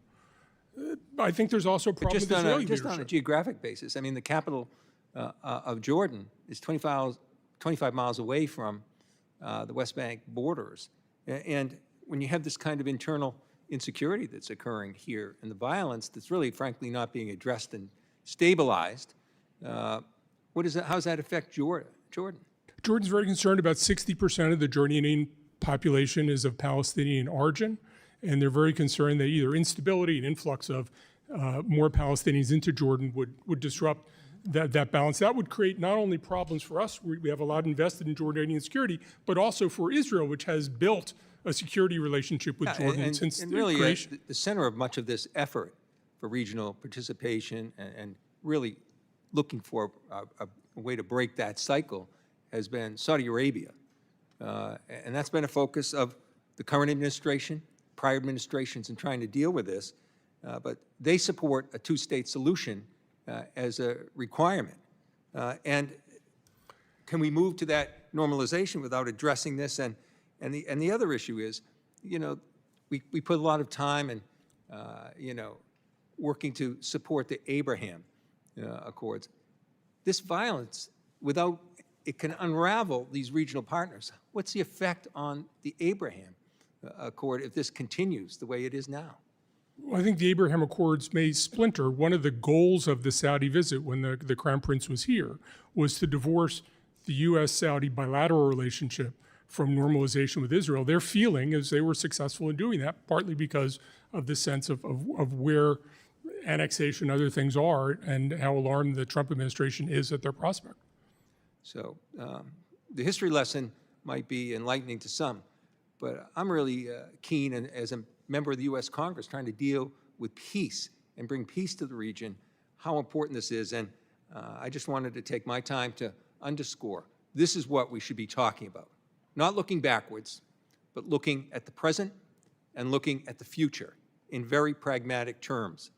I think there's also a problem with Israeli Just on a leadership. geographic basis, I mean, the capital of Jordan is 25 miles away from the West Bank borders. And when you have this kind of internal insecurity that's occurring here and the violence that's really, frankly, not being addressed and stabilized, how does that affect Jordan? Jordan's very concerned about 60% of the Jordanian population is of Palestinian origin, and they're very concerned that either instability and influx of more Palestinians into Jordan would disrupt that balance. That would create not only problems for us, we have a lot invested in Jordanian security, but also for Israel, which has built a security relationship with Jordan since and the really, creation. the center of much of this effort for regional participation and really looking for a way to break that cycle has been Saudi Arabia. And that's been a focus of the current administration, prior administrations in trying to deal with this. But they support a two-state solution as a requirement. And can we move to that normalization without addressing this? And the other issue is, you know, we put a lot of time and, you know, working to support the Abraham Accords. This violence, it can unravel these regional partners. What's the effect on the Abraham Accord if this continues the way it is now? Well, I think the Abraham Accords may splinter. One of the goals of the Saudi visit when the Crown Prince was here was to divorce the U.S.-Saudi bilateral relationship from normalization with Israel. Their feeling is they were successful in doing that, partly because of the sense of where annexation and other things are and how alarmed the Trump administration is at their prospect. So the history lesson might be enlightening to some, but I'm really keen, and as a member of the U.S. Congress, trying to deal with peace and bring peace to the region, how important this is. And I just wanted to take my time to underscore this is what we should be talking about. Not looking backwards, but looking at the present and looking at the future in very pragmatic terms.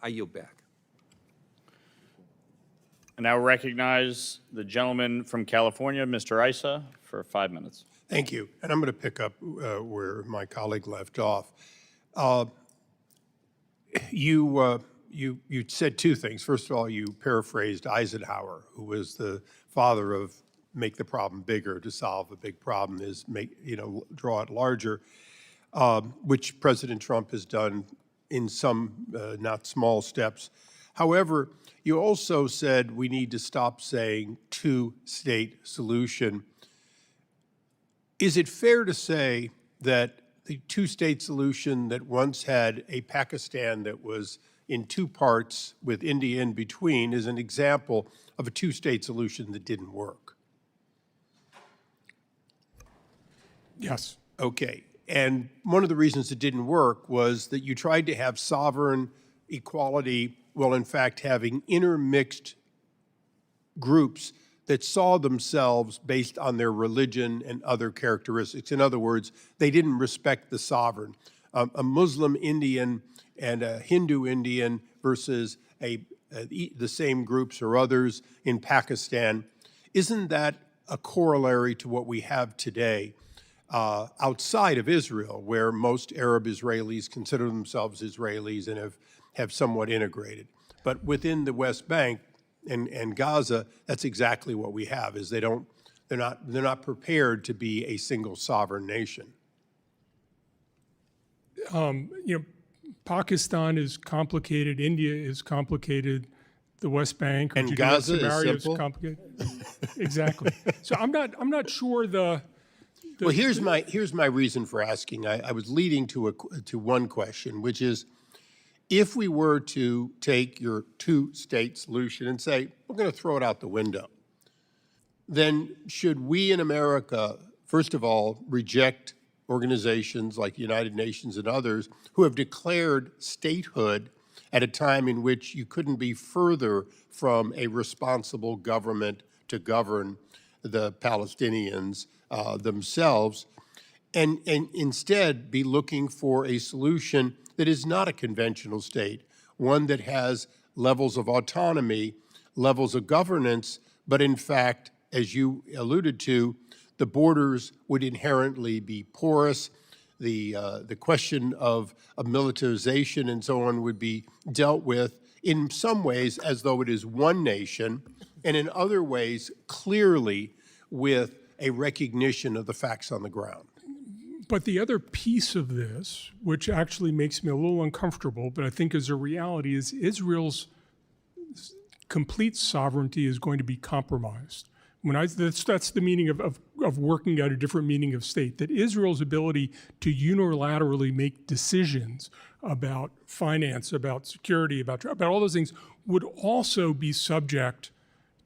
I yield back. I now recognize the gentleman from California, Mr. Issa, for 5 minutes. Thank you. And I'm going to pick up where my colleague left off. You said two things. First of all, you paraphrased Eisenhower, who was the father of make the problem bigger. To solve a big problem is draw it larger, which President Trump has done in some not small steps. However, you also said we need to stop saying two-state solution. Is it fair to say that the two-state solution that once had a Pakistan that was in two parts with India in between is an example of a two-state solution that didn't work? Yes. Okay. And one of the reasons it didn't work was that you tried to have sovereign equality while in fact having intermixed groups that saw themselves based on their religion and other characteristics. In other words, they didn't respect the sovereign. A Muslim Indian and a Hindu Indian versus the same groups or others in Pakistan, isn't that a corollary to what we have today outside of Israel, where most Arab Israelis consider themselves Israelis and have somewhat integrated? But within the West Bank and Gaza, that's exactly what we have. Is they're not prepared to be a single sovereign nation. Pakistan is complicated. India is complicated. The West Bank or And Judea and Gaza is Samaria simple? complicated. Exactly. So I'm not sure Well, here's my reason for asking. I was leading to one question, which is, if we were to take your two-state solution and say, we're going to throw it out the window, then should we in America, first of all, reject organizations like the United Nations and others who have declared statehood at a time in which you couldn't be further from a responsible government to govern the Palestinians themselves, and instead be looking for a solution that is not a conventional state, one that has levels of autonomy, levels of governance, but in fact, as you alluded to, the borders would inherently be porous. The question of militarization and so on would be dealt with in some ways as though it is one nation, and in other ways clearly with a recognition of the facts on the ground. But the other piece of this, which actually makes me a little uncomfortable, but I think is a reality, is Israel's complete sovereignty is going to be compromised. That's the meaning of working out a different meaning of state, that Israel's ability to unilaterally make decisions about finance, about security, about all those things would also be subject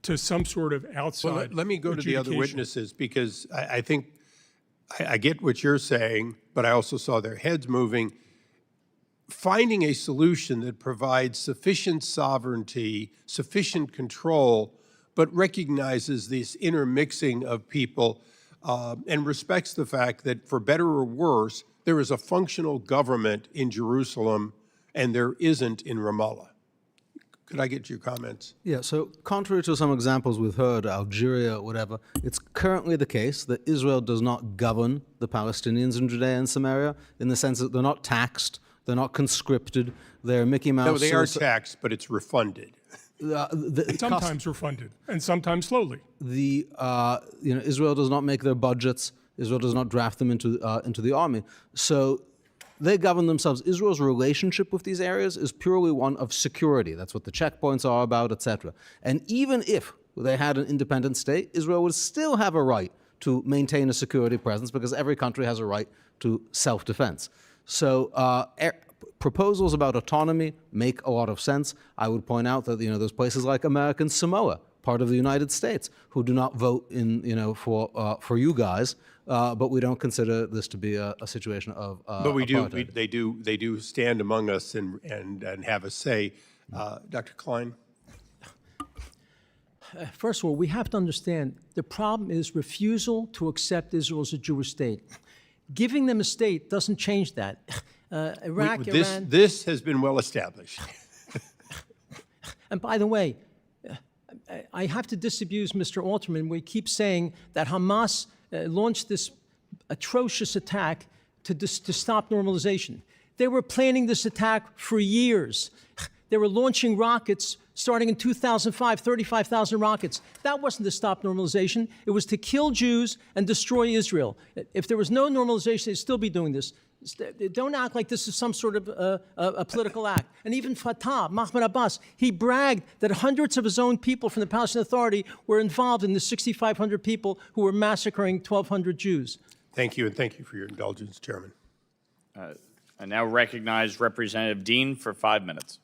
to some sort of outside Well, let me go to the other adjudication. witnesses, because I think I get what you're saying, but I also saw their heads moving. Finding a solution that provides sufficient sovereignty, sufficient control, but recognizes this intermixing of people and respects the fact that, for better or worse, there is a functional government in Jerusalem and there isn't in Ramallah. Could I get your comments? Yeah, so contrary to some examples we've heard, Algeria, whatever, it's currently the case that Israel does not govern the Palestinians in Judea and Samaria in the sense that they're not taxed, they're not conscripted, they're Mickey Mouse. No, they are taxed, but it's refunded. Sometimes refunded, and sometimes slowly. Israel does not make their budgets. Israel does not draft them into the army. So they govern themselves. Israel's relationship with these areas is purely one of security. That's what the checkpoints are about, etc. And even if they had an independent state, Israel would still have a right to maintain a security presence because every country has a right to self-defense. So proposals about autonomy make a lot of sense. I would point out that there's places like American Samoa, part of the United States, who do not vote for you guys, but we don't consider this to be a situation of But we apartheid. they do stand among us and have a say. Dr. Klein? First of all, we have to understand the problem is refusal to accept Israel as a Jewish state. Giving them a state doesn't change that. Iraq, Iran. This has been well established. And by the way, I have to disabuse Mr. Alterman. We keep saying that Hamas launched this atrocious attack to stop normalization. They were planning this attack for years. They were launching rockets starting in 2005, 35,000 rockets. That wasn't to stop normalization. It was to kill Jews and destroy Israel. If there was no normalization, they'd still be doing this. Don't act like this is some sort of a political act. And even Fatah, Mahmoud Abbas, he bragged that hundreds of his own people from the Palestinian Authority were involved in the 6,500 people who were massacring 1,200 Jews. Thank you, and thank you for your indulgence, Chairman. I now recognize Representative Dean for 5 minutes.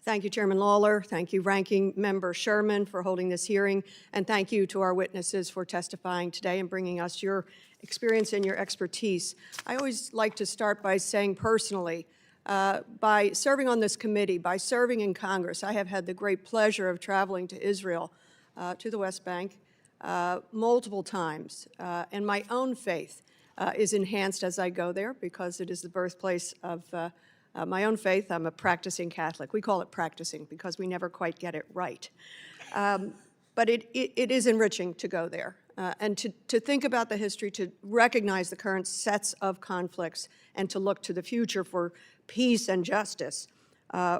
Thank you, Chairman Lawler. Thank you, Ranking Member Sherman, for holding this hearing. And thank you to our witnesses for testifying today and bringing us your experience and your expertise. I always like to start by saying personally, by serving on this committee, by serving in Congress, I have had the great pleasure of traveling to Israel, to the West Bank, multiple times. And my own faith is enhanced as I go there because it is the birthplace of my own faith. I'm a practicing Catholic. We call it practicing because we never quite get it right. But it is enriching to go there and to think about the history, to recognize the current sets of conflicts, and to look to the future for peace and justice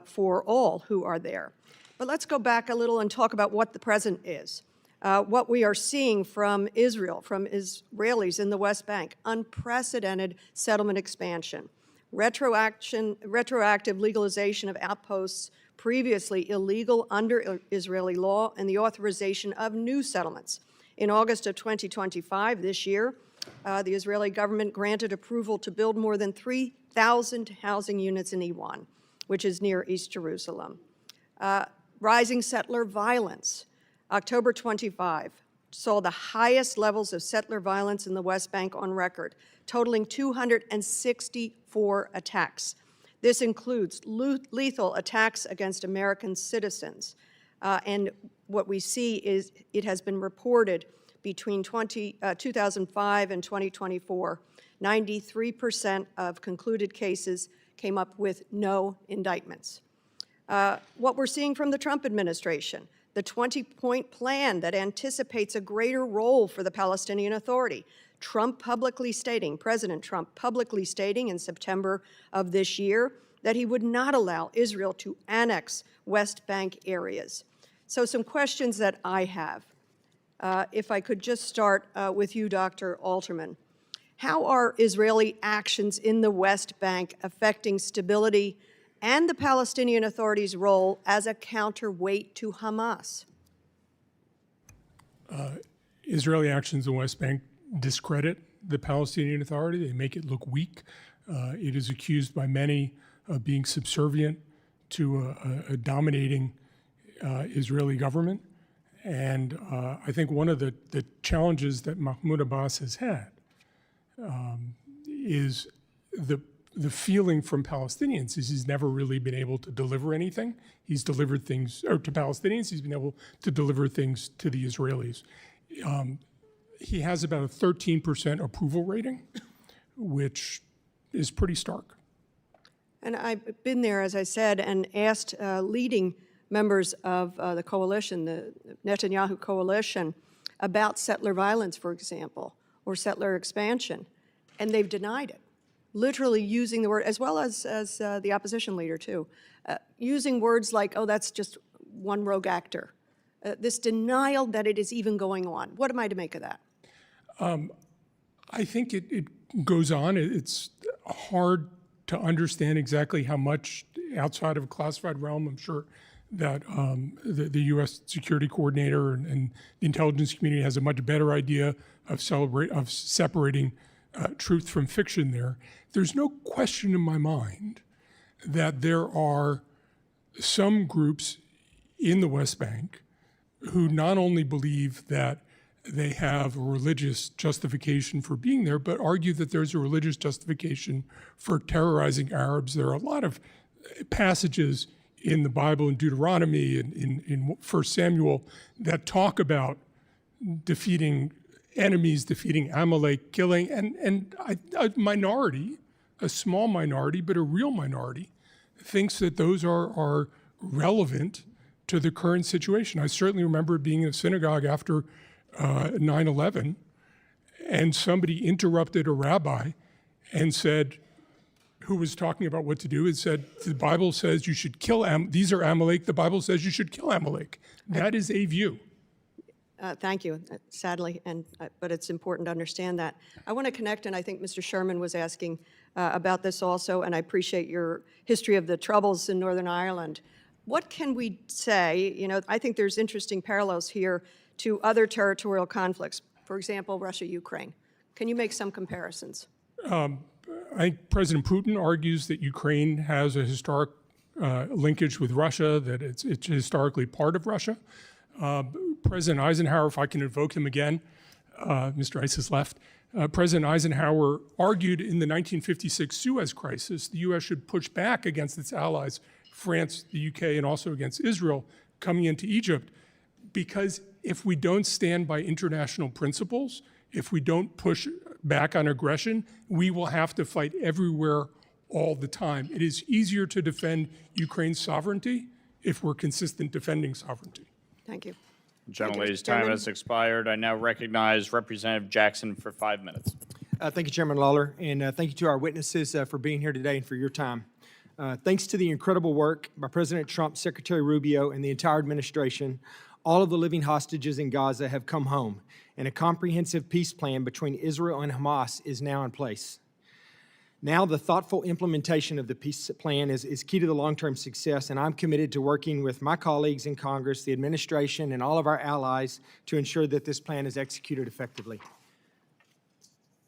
for all who are there. But let's go back a little and talk about what the present is. What we are seeing from Israel, from Israelis in the West Bank: unprecedented settlement expansion, retroactive legalization of outposts previously illegal under Israeli law, and the authorization of new settlements. In August of 2025, this year, the Israeli government granted approval to build more than 3,000 housing units in Iwan, which is near East Jerusalem. Rising settler violence. October 25 saw the highest levels of settler violence in the West Bank on record, totaling 264 attacks. This includes lethal attacks against American citizens. And what we see is it has been reported between 2005 and 2024, 93% of concluded cases came up with no indictments. What we're seeing from the Trump administration, the 20-point plan that anticipates a greater role for the Palestinian Authority. President Trump publicly stating in September of this year that he would not allow Israel to annex West Bank areas. So some questions that I have. If I could just start with you, Dr. Alterman. How are Israeli actions in the West Bank affecting stability and the Palestinian Authority's role as a counterweight to Hamas? Israeli actions in the West Bank discredit the Palestinian Authority. They make it look weak. It is accused by many of being subservient to a dominating Israeli government. And I think one of the challenges that Mahmoud Abbas has had is the feeling from Palestinians is he's never really been able to deliver anything. He's delivered things to Palestinians. He's been able to deliver things to the Israelis. He has about a 13% approval rating, which is pretty stark. And I've been there, as I said, and asked leading members of the coalition, the Netanyahu coalition, about settler violence, for example, or settler expansion, and they've denied it, literally using the word, as well as the opposition leader too, using words like, oh, that's just one rogue actor. This denial that it is even going on. What am I to make of that? I think it goes on. It's hard to understand exactly how much outside of a classified realm. I'm sure that the U.S. security coordinator and the intelligence community has a much better idea of separating truth from fiction there. There's no question in my mind that there are some groups in the West Bank who not only believe that they have a religious justification for being there, but argue that there's a religious justification for terrorizing Arabs. There are a lot of passages in the Bible, in Deuteronomy, in 1 Samuel, that talk about defeating enemies, defeating Amalek, killing, and a minority, a small minority, but a real minority, thinks that those are relevant to the current situation. I certainly remember being in a synagogue after 9/11, and somebody interrupted a rabbi and said, who was talking about what to do, and said, the Bible says you should kill these are Amalek, the Bible says you should kill Amalek. That is a view. Thank you, sadly, but it's important to understand that. I want to connect, and I think Mr. Sherman was asking about this also, and I appreciate your history of the troubles in Northern Ireland. What can we say? You know, I think there's interesting parallels here to other territorial conflicts, for example, Russia-Ukraine. Can you make some comparisons? I think President Putin argues that Ukraine has a historic linkage with Russia, that it's historically part of Russia. President Eisenhower, if I can invoke him again, Mr. Ice has left, President Eisenhower argued in the 1956 Suez Crisis, the U.S. should push back against its allies, France, the UK, and also against Israel coming into Egypt, because if we don't stand by international principles, if we don't push back on aggression, we will have to fight everywhere all the time. It is easier to defend Ukraine's sovereignty if we're consistent defending sovereignty. Thank you. Gentlelady's time has expired. I now recognize Representative Jackson for 5 minutes. Thank you, Chairman Lawler, and thank you to our witnesses for being here today and for your time. Thanks to the incredible work by President Trump, Secretary Rubio, and the entire administration, all of the living hostages in Gaza have come home, and a comprehensive peace plan between Israel and Hamas is now in place. Now, the thoughtful implementation of the peace plan is key to the long-term success, and I'm committed to working with my colleagues in Congress, the administration, and all of our allies to ensure that this plan is executed effectively.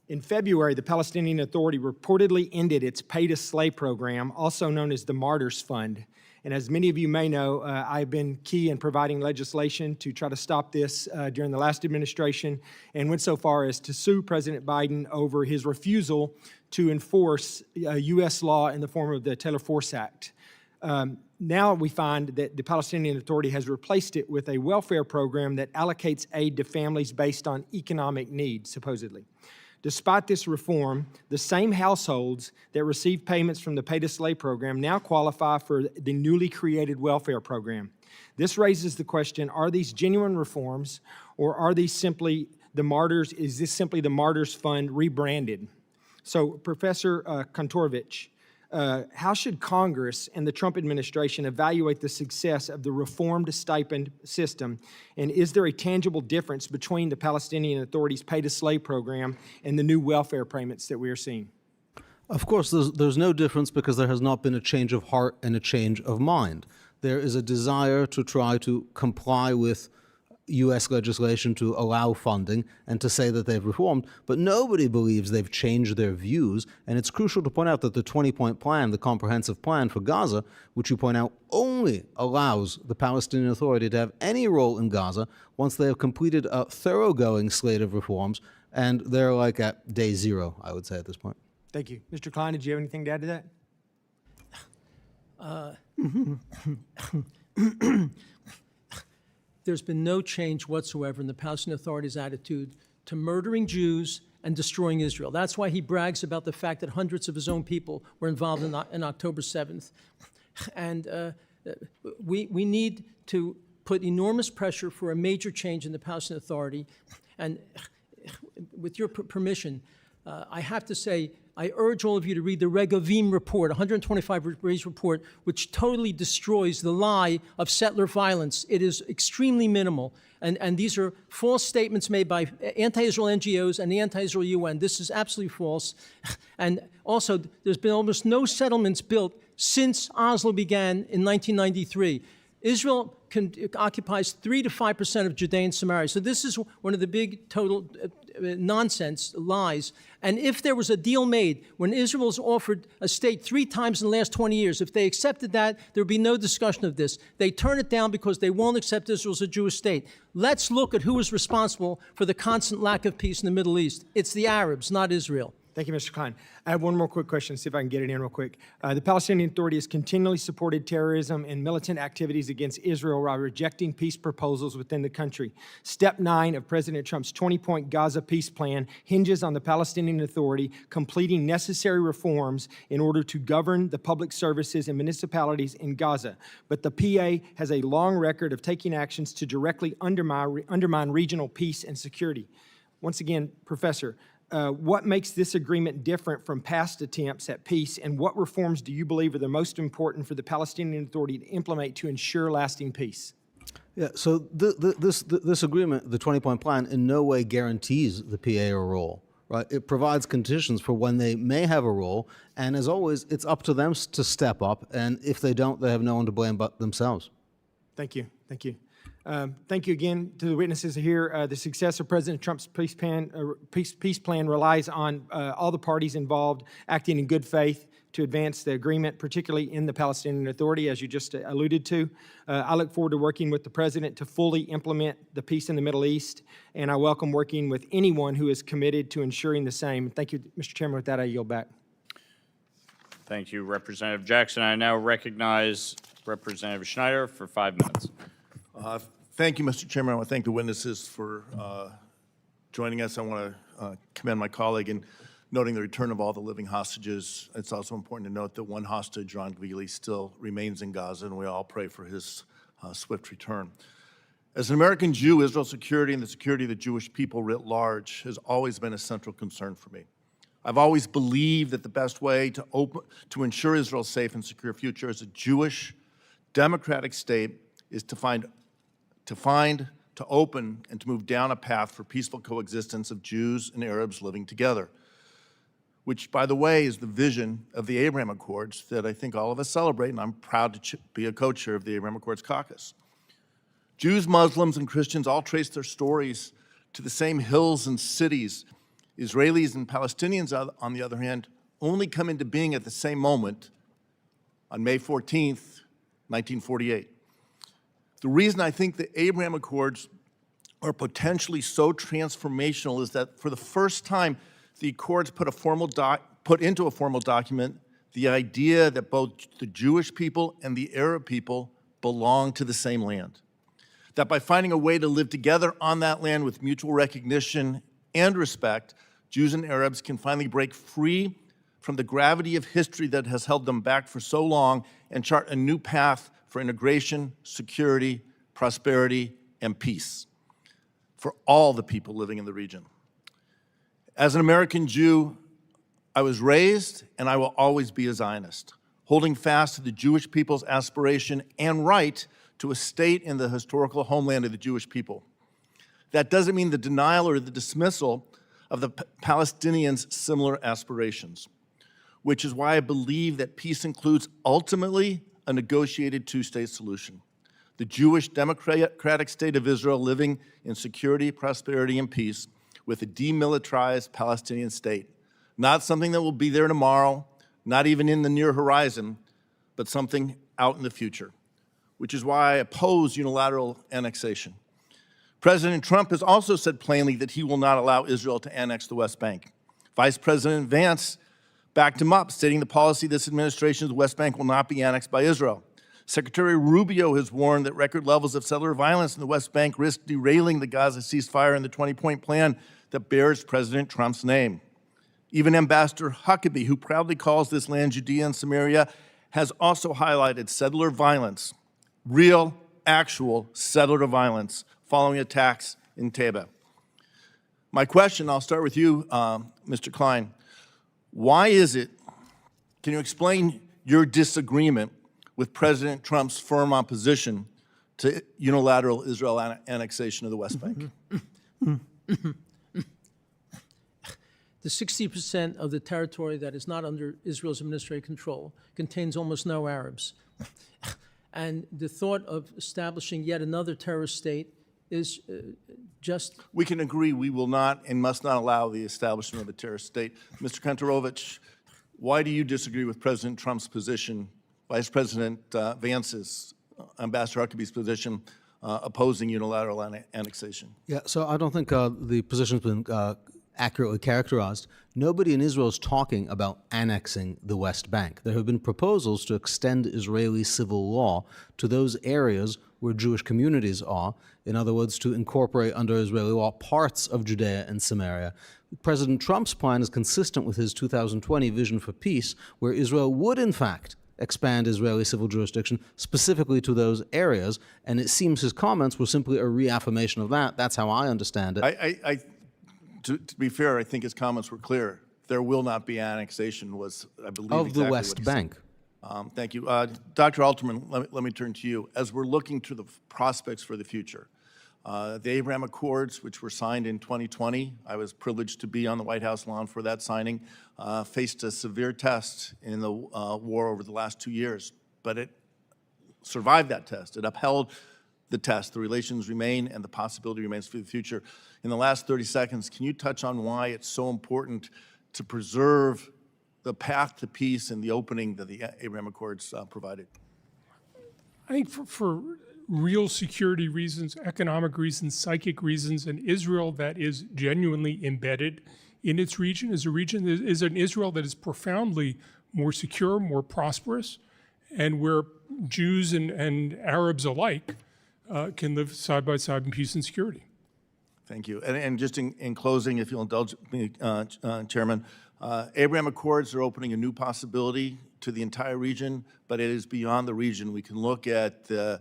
In February, the Palestinian Authority reportedly ended its pay-to-slay program, also known as the Martyrs Fund. And as many of you may know, I've been key in providing legislation to try to stop this during the last administration, and went so far as to sue President Biden over his refusal to enforce U.S. law in the form of the Taylor Force Act. Now we find that the Palestinian Authority has replaced it with a welfare program that allocates aid to families based on economic need, supposedly. Despite this reform, the same households that receive payments from the pay-to-slave program now qualify for the newly created welfare program. This raises the question, are these genuine reforms, or are these simply the Martyrs, is this simply the Martyrs Fund rebranded? So, Professor Kantorovich, how should Congress and the Trump administration evaluate the success of the reformed stipend system? And is there a tangible difference between the Palestinian Authority's pay-to-slave program and the new welfare payments that we are seeing? Of course, there's no difference because there has not been a change of heart and a change of mind. There is a desire to try to comply with U.S. legislation to allow funding and to say that they've reformed, but nobody believes they've changed their views. And it's crucial to point out that the 20-point plan, the comprehensive plan for Gaza, which you point out only allows the Palestinian Authority to have any role in Gaza once they have completed a thoroughgoing slate of reforms, and they're like at day zero, I would say, at this point. Thank you. Mr. Klein, did you have anything to add to that? There's been no change whatsoever in the Palestinian Authority's attitude to murdering Jews and destroying Israel. That's why he brags about the fact that hundreds of his own people were involved in October 7th. And we need to put enormous pressure for a major change in the Palestinian Authority. And with your permission, I have to say, I urge all of you to read the Regavim report, 125-page report, which totally destroys the lie of settler violence. It is extremely minimal. And these are false statements made by anti-Israel NGOs and the anti-Israel UN. This is absolutely false. And also, there's been almost no settlements built since Oslo began in 1993. Israel occupies 3 to 5% of Judea and Samaria. So this is one of the big total nonsense lies. And if there was a deal made when Israel's offered a state 3 times in the last 20 years, if they accepted that, there would be no discussion of this. They turn it down because they won't accept Israel as a Jewish state. Let's look at who is responsible for the constant lack of peace in the Middle East. It's the Arabs, not Israel. Thank you, Mr. Klein. I have one more quick question, see if I can get it in real quick. The Palestinian Authority has continually supported terrorism and militant activities against Israel while rejecting peace proposals within the country. Step 9 of President Trump's 20-point Gaza peace plan hinges on the Palestinian Authority completing necessary reforms in order to govern the public services and municipalities in Gaza. But the PA has a long record of taking actions to directly undermine regional peace and security. Once again, Professor, what makes this agreement different from past attempts at peace, and what reforms do you believe are the most important for the Palestinian Authority to implement to ensure lasting peace? Yeah, so this agreement, the 20-point plan, in no way guarantees the PA a role, right? It provides conditions for when they may have a role, and as always, it's up to them to step up, and if they don't, they have no one to blame but themselves. Thank you. Thank you. Thank you again to the witnesses here. The success of President Trump's peace plan relies on all the parties involved acting in good faith to advance the agreement, particularly in the Palestinian Authority, as you just alluded to. I look forward to working with the President to fully implement the peace in the Middle East, and I welcome working with anyone who is committed to ensuring the same. Thank you, Mr. Chairman. With that, I yield back. Thank you, Representative Jackson. I now recognize Representative Schneider for 5 minutes. Thank you, Mr. Chairman. I want to thank the witnesses for joining us. I want to commend my colleague in noting the return of all the living hostages. It's also important to note that one hostage, Ron Gvili, still remains in Gaza, and we all pray for his swift return. As an American Jew, Israel's security and the security of the Jewish people writ large has always been a central concern for me. I've always believed that the best way to ensure Israel's safe and secure future as a Jewish, democratic state is to open, and to move down a path for peaceful coexistence of Jews and Arabs living together, which, by the way, is the vision of the Abraham Accords that I think all of us celebrate, and I'm proud to be a co-chair of the Abraham Accords caucus. Jews, Muslims, and Christians all trace their stories to the same hills and cities. Israelis and Palestinians, on the other hand, only come into being at the same moment on May 14th, 1948. The reason I think the Abraham Accords are potentially so transformational is that for the first time, the Accords put into a formal document the idea that both the Jewish people and the Arab people belong to the same land. That by finding a way to live together on that land with mutual recognition and respect, Jews and Arabs can finally break free from the gravity of history that has held them back for so long and chart a new path for integration, security, prosperity, and peace for all the people living in the region. As an American Jew, I was raised and I will always be a Zionist, holding fast to the Jewish people's aspiration and right to a state in the historical homeland of the Jewish people. That doesn't mean the denial or the dismissal of the Palestinians' similar aspirations, which is why I believe that peace includes ultimately a negotiated two-state solution. The Jewish democratic state of Israel living in security, prosperity, and peace with a demilitarized Palestinian state. Not something that will be there tomorrow, not even in the near horizon, but something out in the future, which is why I oppose unilateral annexation. President Trump has also said plainly that he will not allow Israel to annex the West Bank. Vice President Vance backed him up, stating the policy of this administration of the West Bank will not be annexed by Israel. Secretary Rubio has warned that record levels of settler violence in the West Bank risk derailing the Gaza ceasefire and the 20-point plan that bears President Trump's name. Even Ambassador Huckabee, who proudly calls this land Judea and Samaria, has also highlighted settler violence, real, actual settler violence, following attacks in Teba. My question, I'll start with you, Mr. Klein. Why is it, can you explain your disagreement with President Trump's firm opposition to unilateral Israel annexation of the West Bank? The 60% of the territory that is not under Israel's administrative control contains almost no Arabs. And the thought of establishing yet another terrorist state is just... We can agree we will not and must not allow the establishment of a terrorist state. Mr. Kantorovich, why do you disagree with President Trump's position, Vice President Vance's, Ambassador Huckabee's position, opposing unilateral annexation? Yeah, so I don't think the position's been accurately characterized. Nobody in Israel is talking about annexing the West Bank. There have been proposals to extend Israeli civil law to those areas where Jewish communities are, in other words, to incorporate under Israeli law parts of Judea and Samaria. President Trump's plan is consistent with his 2020 vision for peace, where Israel would, in fact, expand Israeli civil jurisdiction specifically to those areas, and it seems his comments were simply a reaffirmation of that. That's how I understand it. To be fair, I think his comments were clear. There will not be annexation was, I believe, of exactly the West Bank. Thank you. Dr. Alterman, let me turn to you. As we're looking to the prospects for the future, the Abraham Accords, which were signed in 2020, I was privileged to be on the White House lawn for that signing, faced a severe test in the war over the last 2 years, but it survived that test. It upheld the test. The relations remain and the possibility remains for the future. In the last 30 seconds, can you touch on why it's so important to preserve the path to peace and the opening that the Abraham Accords provided? I think for real security reasons, economic reasons, psychic reasons, an Israel that is genuinely embedded in its region is an Israel that is profoundly more secure, more prosperous, and where Jews and Arabs alike can live side by side in peace and security. Thank you. And just in closing, if you'll indulge me, Chairman, Abraham Accords are opening a new possibility to the entire region, but it is beyond the region. We can look at the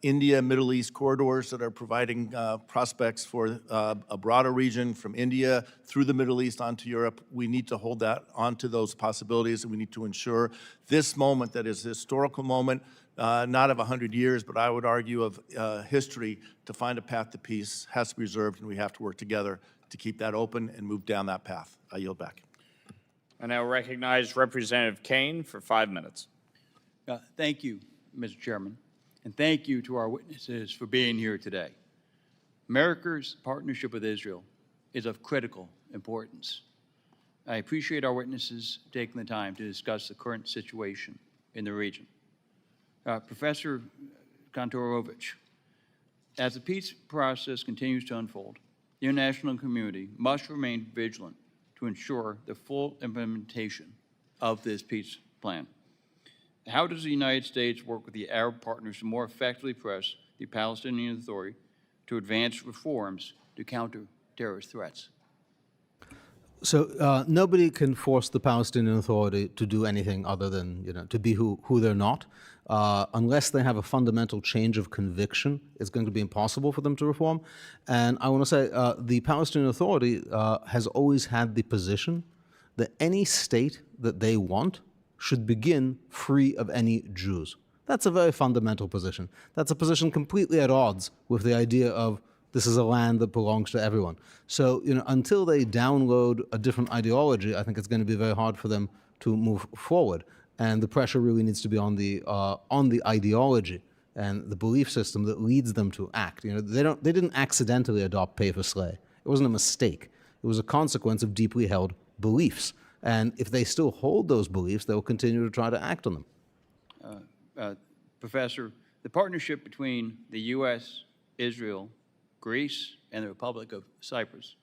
India, Middle East corridors that are providing prospects for a broader region from India through the Middle East onto Europe. We need to hold that onto those possibilities, and we need to ensure this moment that is a historical moment, not of 100 years, but I would argue of history, to find a path to peace has to be reserved, and we have to work together to keep that open and move down that path. I yield back. I now recognize Representative Kane for 5 minutes. Thank you, Mr. Chairman, and thank you to our witnesses for being here today. America's partnership with Israel is of critical importance. I appreciate our witnesses taking the time to discuss the current situation in the region. Professor Kantorovich, as the peace process continues to unfold, the international community must remain vigilant to ensure the full implementation of this peace plan. How does the United States work with the Arab partners to more effectively press the Palestinian Authority to advance reforms to counter terrorist threats? So nobody can force the Palestinian Authority to do anything other than, to be who they're not. Unless they have a fundamental change of conviction, it's going to be impossible for them to reform. And I want to say the Palestinian Authority has always had the position that any state that they want should begin free of any Jews. That's a very fundamental position. That's a position completely at odds with the idea of this is a land that belongs to everyone. So, until they download a different ideology, I think it's going to be very hard for them to move forward. And the pressure really needs to be on the ideology and the belief system that leads them to act. They didn't accidentally adopt pay for slay. It wasn't a mistake. It was a consequence of deeply held beliefs. And if they still hold those beliefs, they will continue to try to act on them. Professor, the partnership between the U.S., Israel, Greece, and the Republic of Cyprus,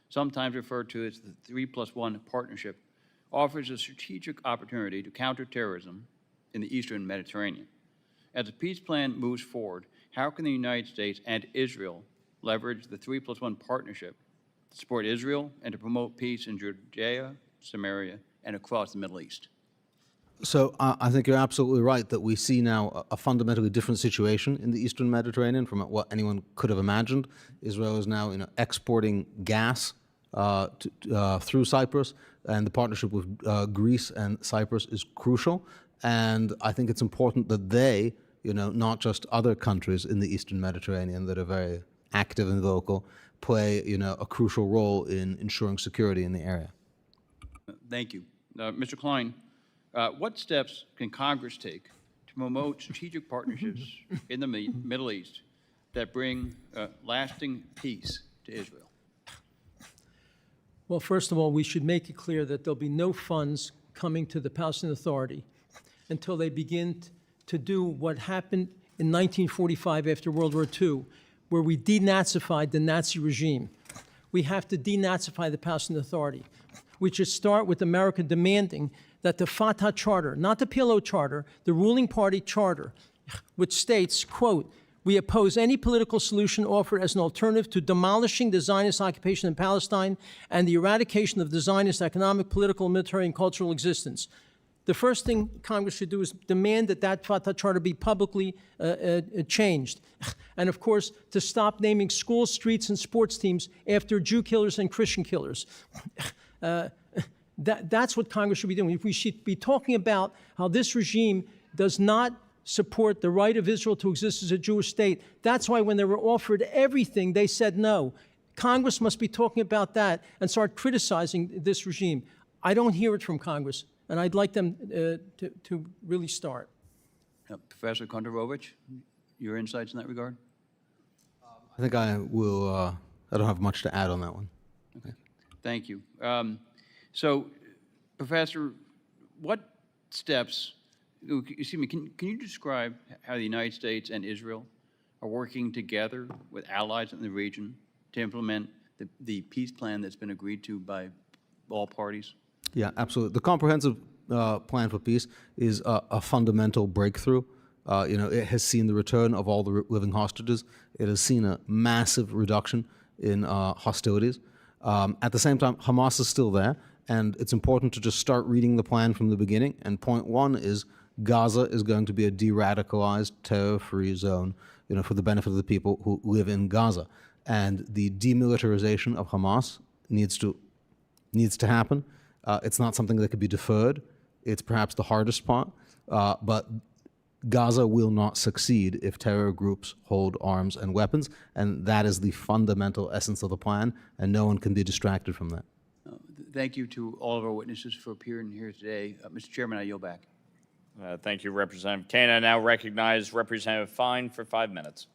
sometimes referred to as the 3+1 partnership, offers a strategic opportunity to counter terrorism in the Eastern Mediterranean. As the peace plan moves forward, how can the United States and Israel leverage the 3+1 partnership to support Israel and to promote peace in Judea, Samaria, and across the Middle East? So I think you're absolutely right that we see now a fundamentally different situation in the Eastern Mediterranean from what anyone could have imagined. Israel is now exporting gas through Cyprus, and the partnership with Greece and Cyprus is crucial. And I think it's important that they, not just other countries in the Eastern Mediterranean that are very active and vocal, play, a crucial role in ensuring security in the area. Thank you. Mr. Klein, what steps can Congress take to promote strategic partnerships in the Middle East that bring lasting peace to Israel? Well, first of all, we should make it clear that there'll be no funds coming to the Palestinian Authority until they begin to do what happened in 1945 after World War II, where we denazified the Nazi regime. We have to denazify the Palestinian Authority. We should start with America demanding that the Fatah Charter, not the PLO Charter, the ruling party charter, which states, quote, "We oppose any political solution offered as an alternative to demolishing the Zionist occupation in Palestine and the eradication of the Zionist economic, political, military, and cultural existence." The first thing Congress should do is demand that that Fatah Charter be publicly changed. And of course, to stop naming schools, streets, and sports teams after Jew killers and Christian killers. That's what Congress should be doing. We should be talking about how this regime does not support the right of Israel to exist as a Jewish state. That's why when they were offered everything, they said no. Congress must be talking about that and start criticizing this regime. I don't hear it from Congress, and I'd like them to really start. Professor Kontorovich, your insights in that regard? I think I will, I don't have much to add on that one. Okay. Thank you. So, Professor, what steps, excuse me, can you describe how the United States and Israel are working together with allies in the region to implement the peace plan that's been agreed to by all parties? Yeah, absolutely. The comprehensive plan for peace is a fundamental breakthrough. It has seen the return of all the living hostages. It has seen a massive reduction in hostilities. At the same time, Hamas is still there, and it's important to just start reading the plan from the beginning. And point one is Gaza is going to be a de-radicalized, terror-free zone, for the benefit of the people who live in Gaza. And the demilitarization of Hamas needs to happen. It's not something that could be deferred. It's perhaps the hardest part, but Gaza will not succeed if terror groups hold arms and weapons, and that is the fundamental essence of the plan, and no one can be distracted from that. Thank you to all of our witnesses for appearing here today. Mr. Chairman, I yield back. Thank you, Representative Kane. I now recognize Representative Fine for 5 minutes.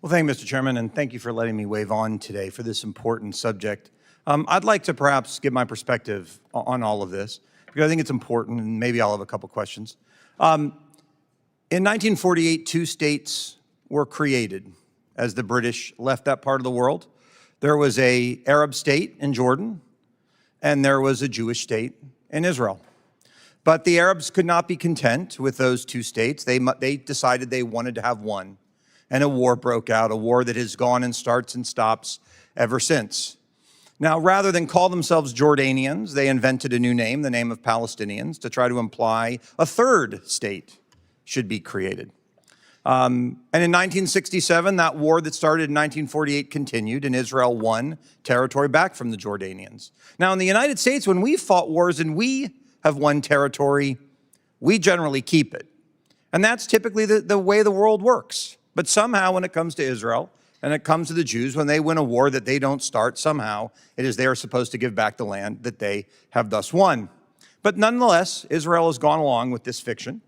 Well, thank you, Mr. Chairman, and thank you for letting me wave on today for this important subject. I'd like to perhaps give my perspective on all of this, because I think it's important, and maybe I'll have a couple questions. In 1948, two states were created as the British left that part of the world. There was an Arab state in Jordan, and there was a Jewish state in Israel. But the Arabs could not be content with those two states. They decided they wanted to have one, and a war broke out, a war that has gone and starts and stops ever since. Now, rather than call themselves Jordanians, they invented a new name, the name of Palestinians, to try to imply a third state should be created. And in 1967, that war that started in 1948 continued, and Israel won territory back from the Jordanians. Now, in the United States, when we fought wars and we have won territory, we generally keep it. And that's typically the way the world works. But somehow, when it comes to Israel, and it comes to the Jews, when they win a war that they don't start, somehow it is they are supposed to give back the land that they have thus won. But nonetheless, Israel has gone along with this fiction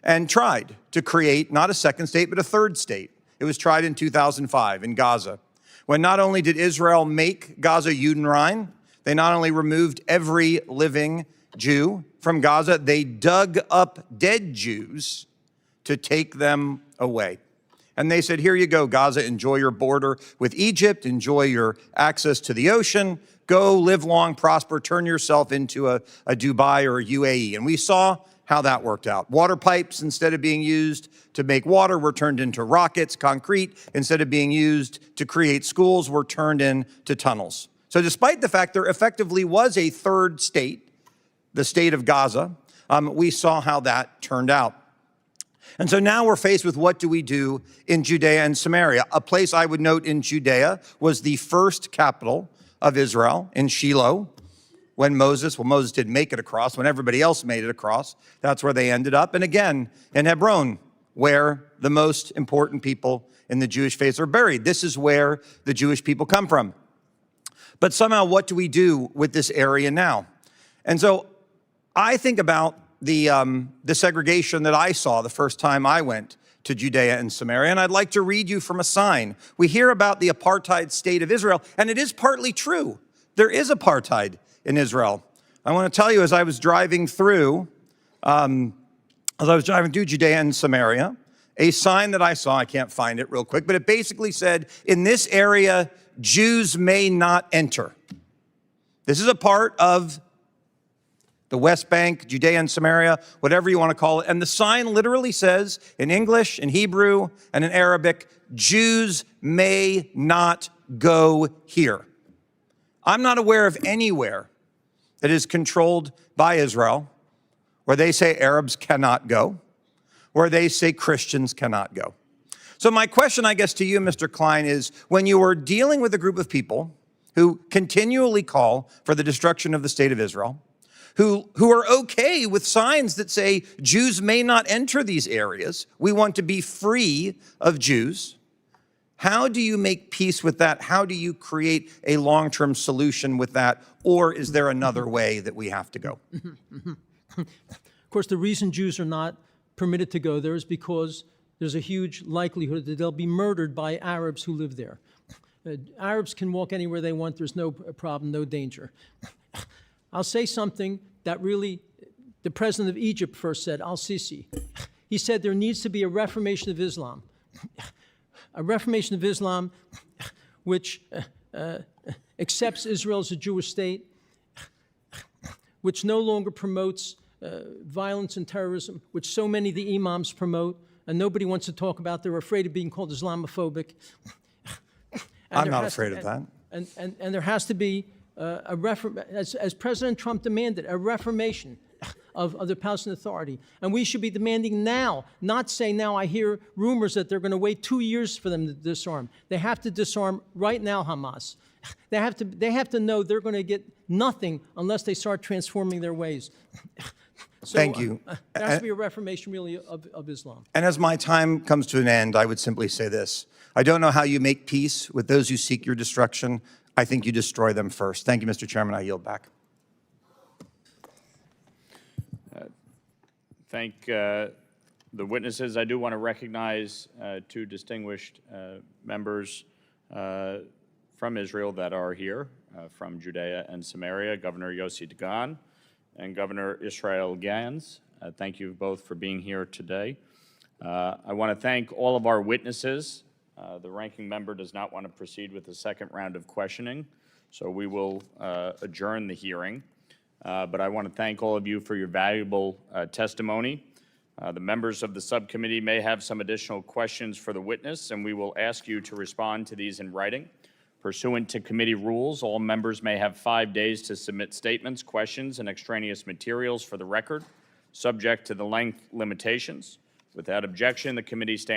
and tried to create not a second state, but a third state. It was tried in 2005 in Gaza, when not only did Israel make Gaza Judenrein, they not only removed every living Jew from Gaza, they dug up dead Jews to take them away. And they said, here you go, Gaza, enjoy your border with Egypt, enjoy your access to the ocean, go live long, prosper, turn yourself into a Dubai or a UAE. And we saw how that worked out. Water pipes, instead of being used to make water, were turned into rockets. Concrete, instead of being used to create schools, were turned into tunnels. So despite the fact there effectively was a third state, the state of Gaza, we saw how that turned out. And so now we're faced with what do we do in Judea and Samaria? A place I would note in Judea was the first capital of Israel in Shiloh. When Moses didn't make it across, when everybody else made it across, that's where they ended up. And again, in Hebron, where the most important people in the Jewish faith are buried. This is where the Jewish people come from. But somehow, what do we do with this area now? And so I think about the segregation that I saw the first time I went to Judea and Samaria, and I'd like to read you from a sign. We hear about the apartheid state of Israel, and it is partly true. There is apartheid in Israel. I want to tell you, as I was driving through Judea and Samaria, a sign that I saw, I can't find it real quick, but it basically said, in this area, Jews may not enter. This is a part of the West Bank, Judea and Samaria, whatever you want to call it. And the sign literally says, in English, in Hebrew, and in Arabic, Jews may not go here. I'm not aware of anywhere that is controlled by Israel where they say Arabs cannot go, where they say Christians cannot go. So my question, I guess, to you, Mr. Klein, is when you are dealing with a group of people who continually call for the destruction of the state of Israel, who are okay with signs that say Jews may not enter these areas, we want to be free of Jews, how do you make peace with that? How do you create a long-term solution with that? Or is there another way that we have to go? Of course, the reason Jews are not permitted to go there is because there's a huge likelihood that they'll be murdered by Arabs who live there. Arabs can walk anywhere they want. There's no problem, no danger. I'll say something that really the president of Egypt first said, al-Sisi. He said there needs to be a reformation of Islam. A reformation of Islam which accepts Israel as a Jewish state, which no longer promotes violence and terrorism, which so many of the imams promote, and nobody wants to talk about. They're afraid of being called Islamophobic. I'm not afraid of that. And there has to be as President Trump demanded, a reformation of the Palestinian Authority. And we should be demanding now, not say now. I hear rumors that they're going to wait 2 years for them to disarm. They have to disarm right now, Hamas. They have to know they're going to get nothing unless they start transforming their ways. So, Thank you. There has to be a reformation, really, of Islam. And as my time comes to an end, I would simply say this. I don't know how you make peace with those who seek your destruction. I think you destroy them first. Thank you, Mr. Chairman. I yield back. Thank the witnesses. I do want to recognize two distinguished members from Israel that are here, from Judea and Samaria, Governor Yossi Dagan and Governor Israel Gans. Thank you both for being here today. I want to thank all of our witnesses. The ranking member does not want to proceed with the second round of questioning, so we will adjourn the hearing. But I want to thank all of you for your valuable testimony. The members of the subcommittee may have some additional questions for the witness, and we will ask you to respond to these in writing. Pursuant to committee rules, all members may have 5 days to submit statements, questions, and extraneous materials for the record, subject to the length limitations. Without objection, the committee stands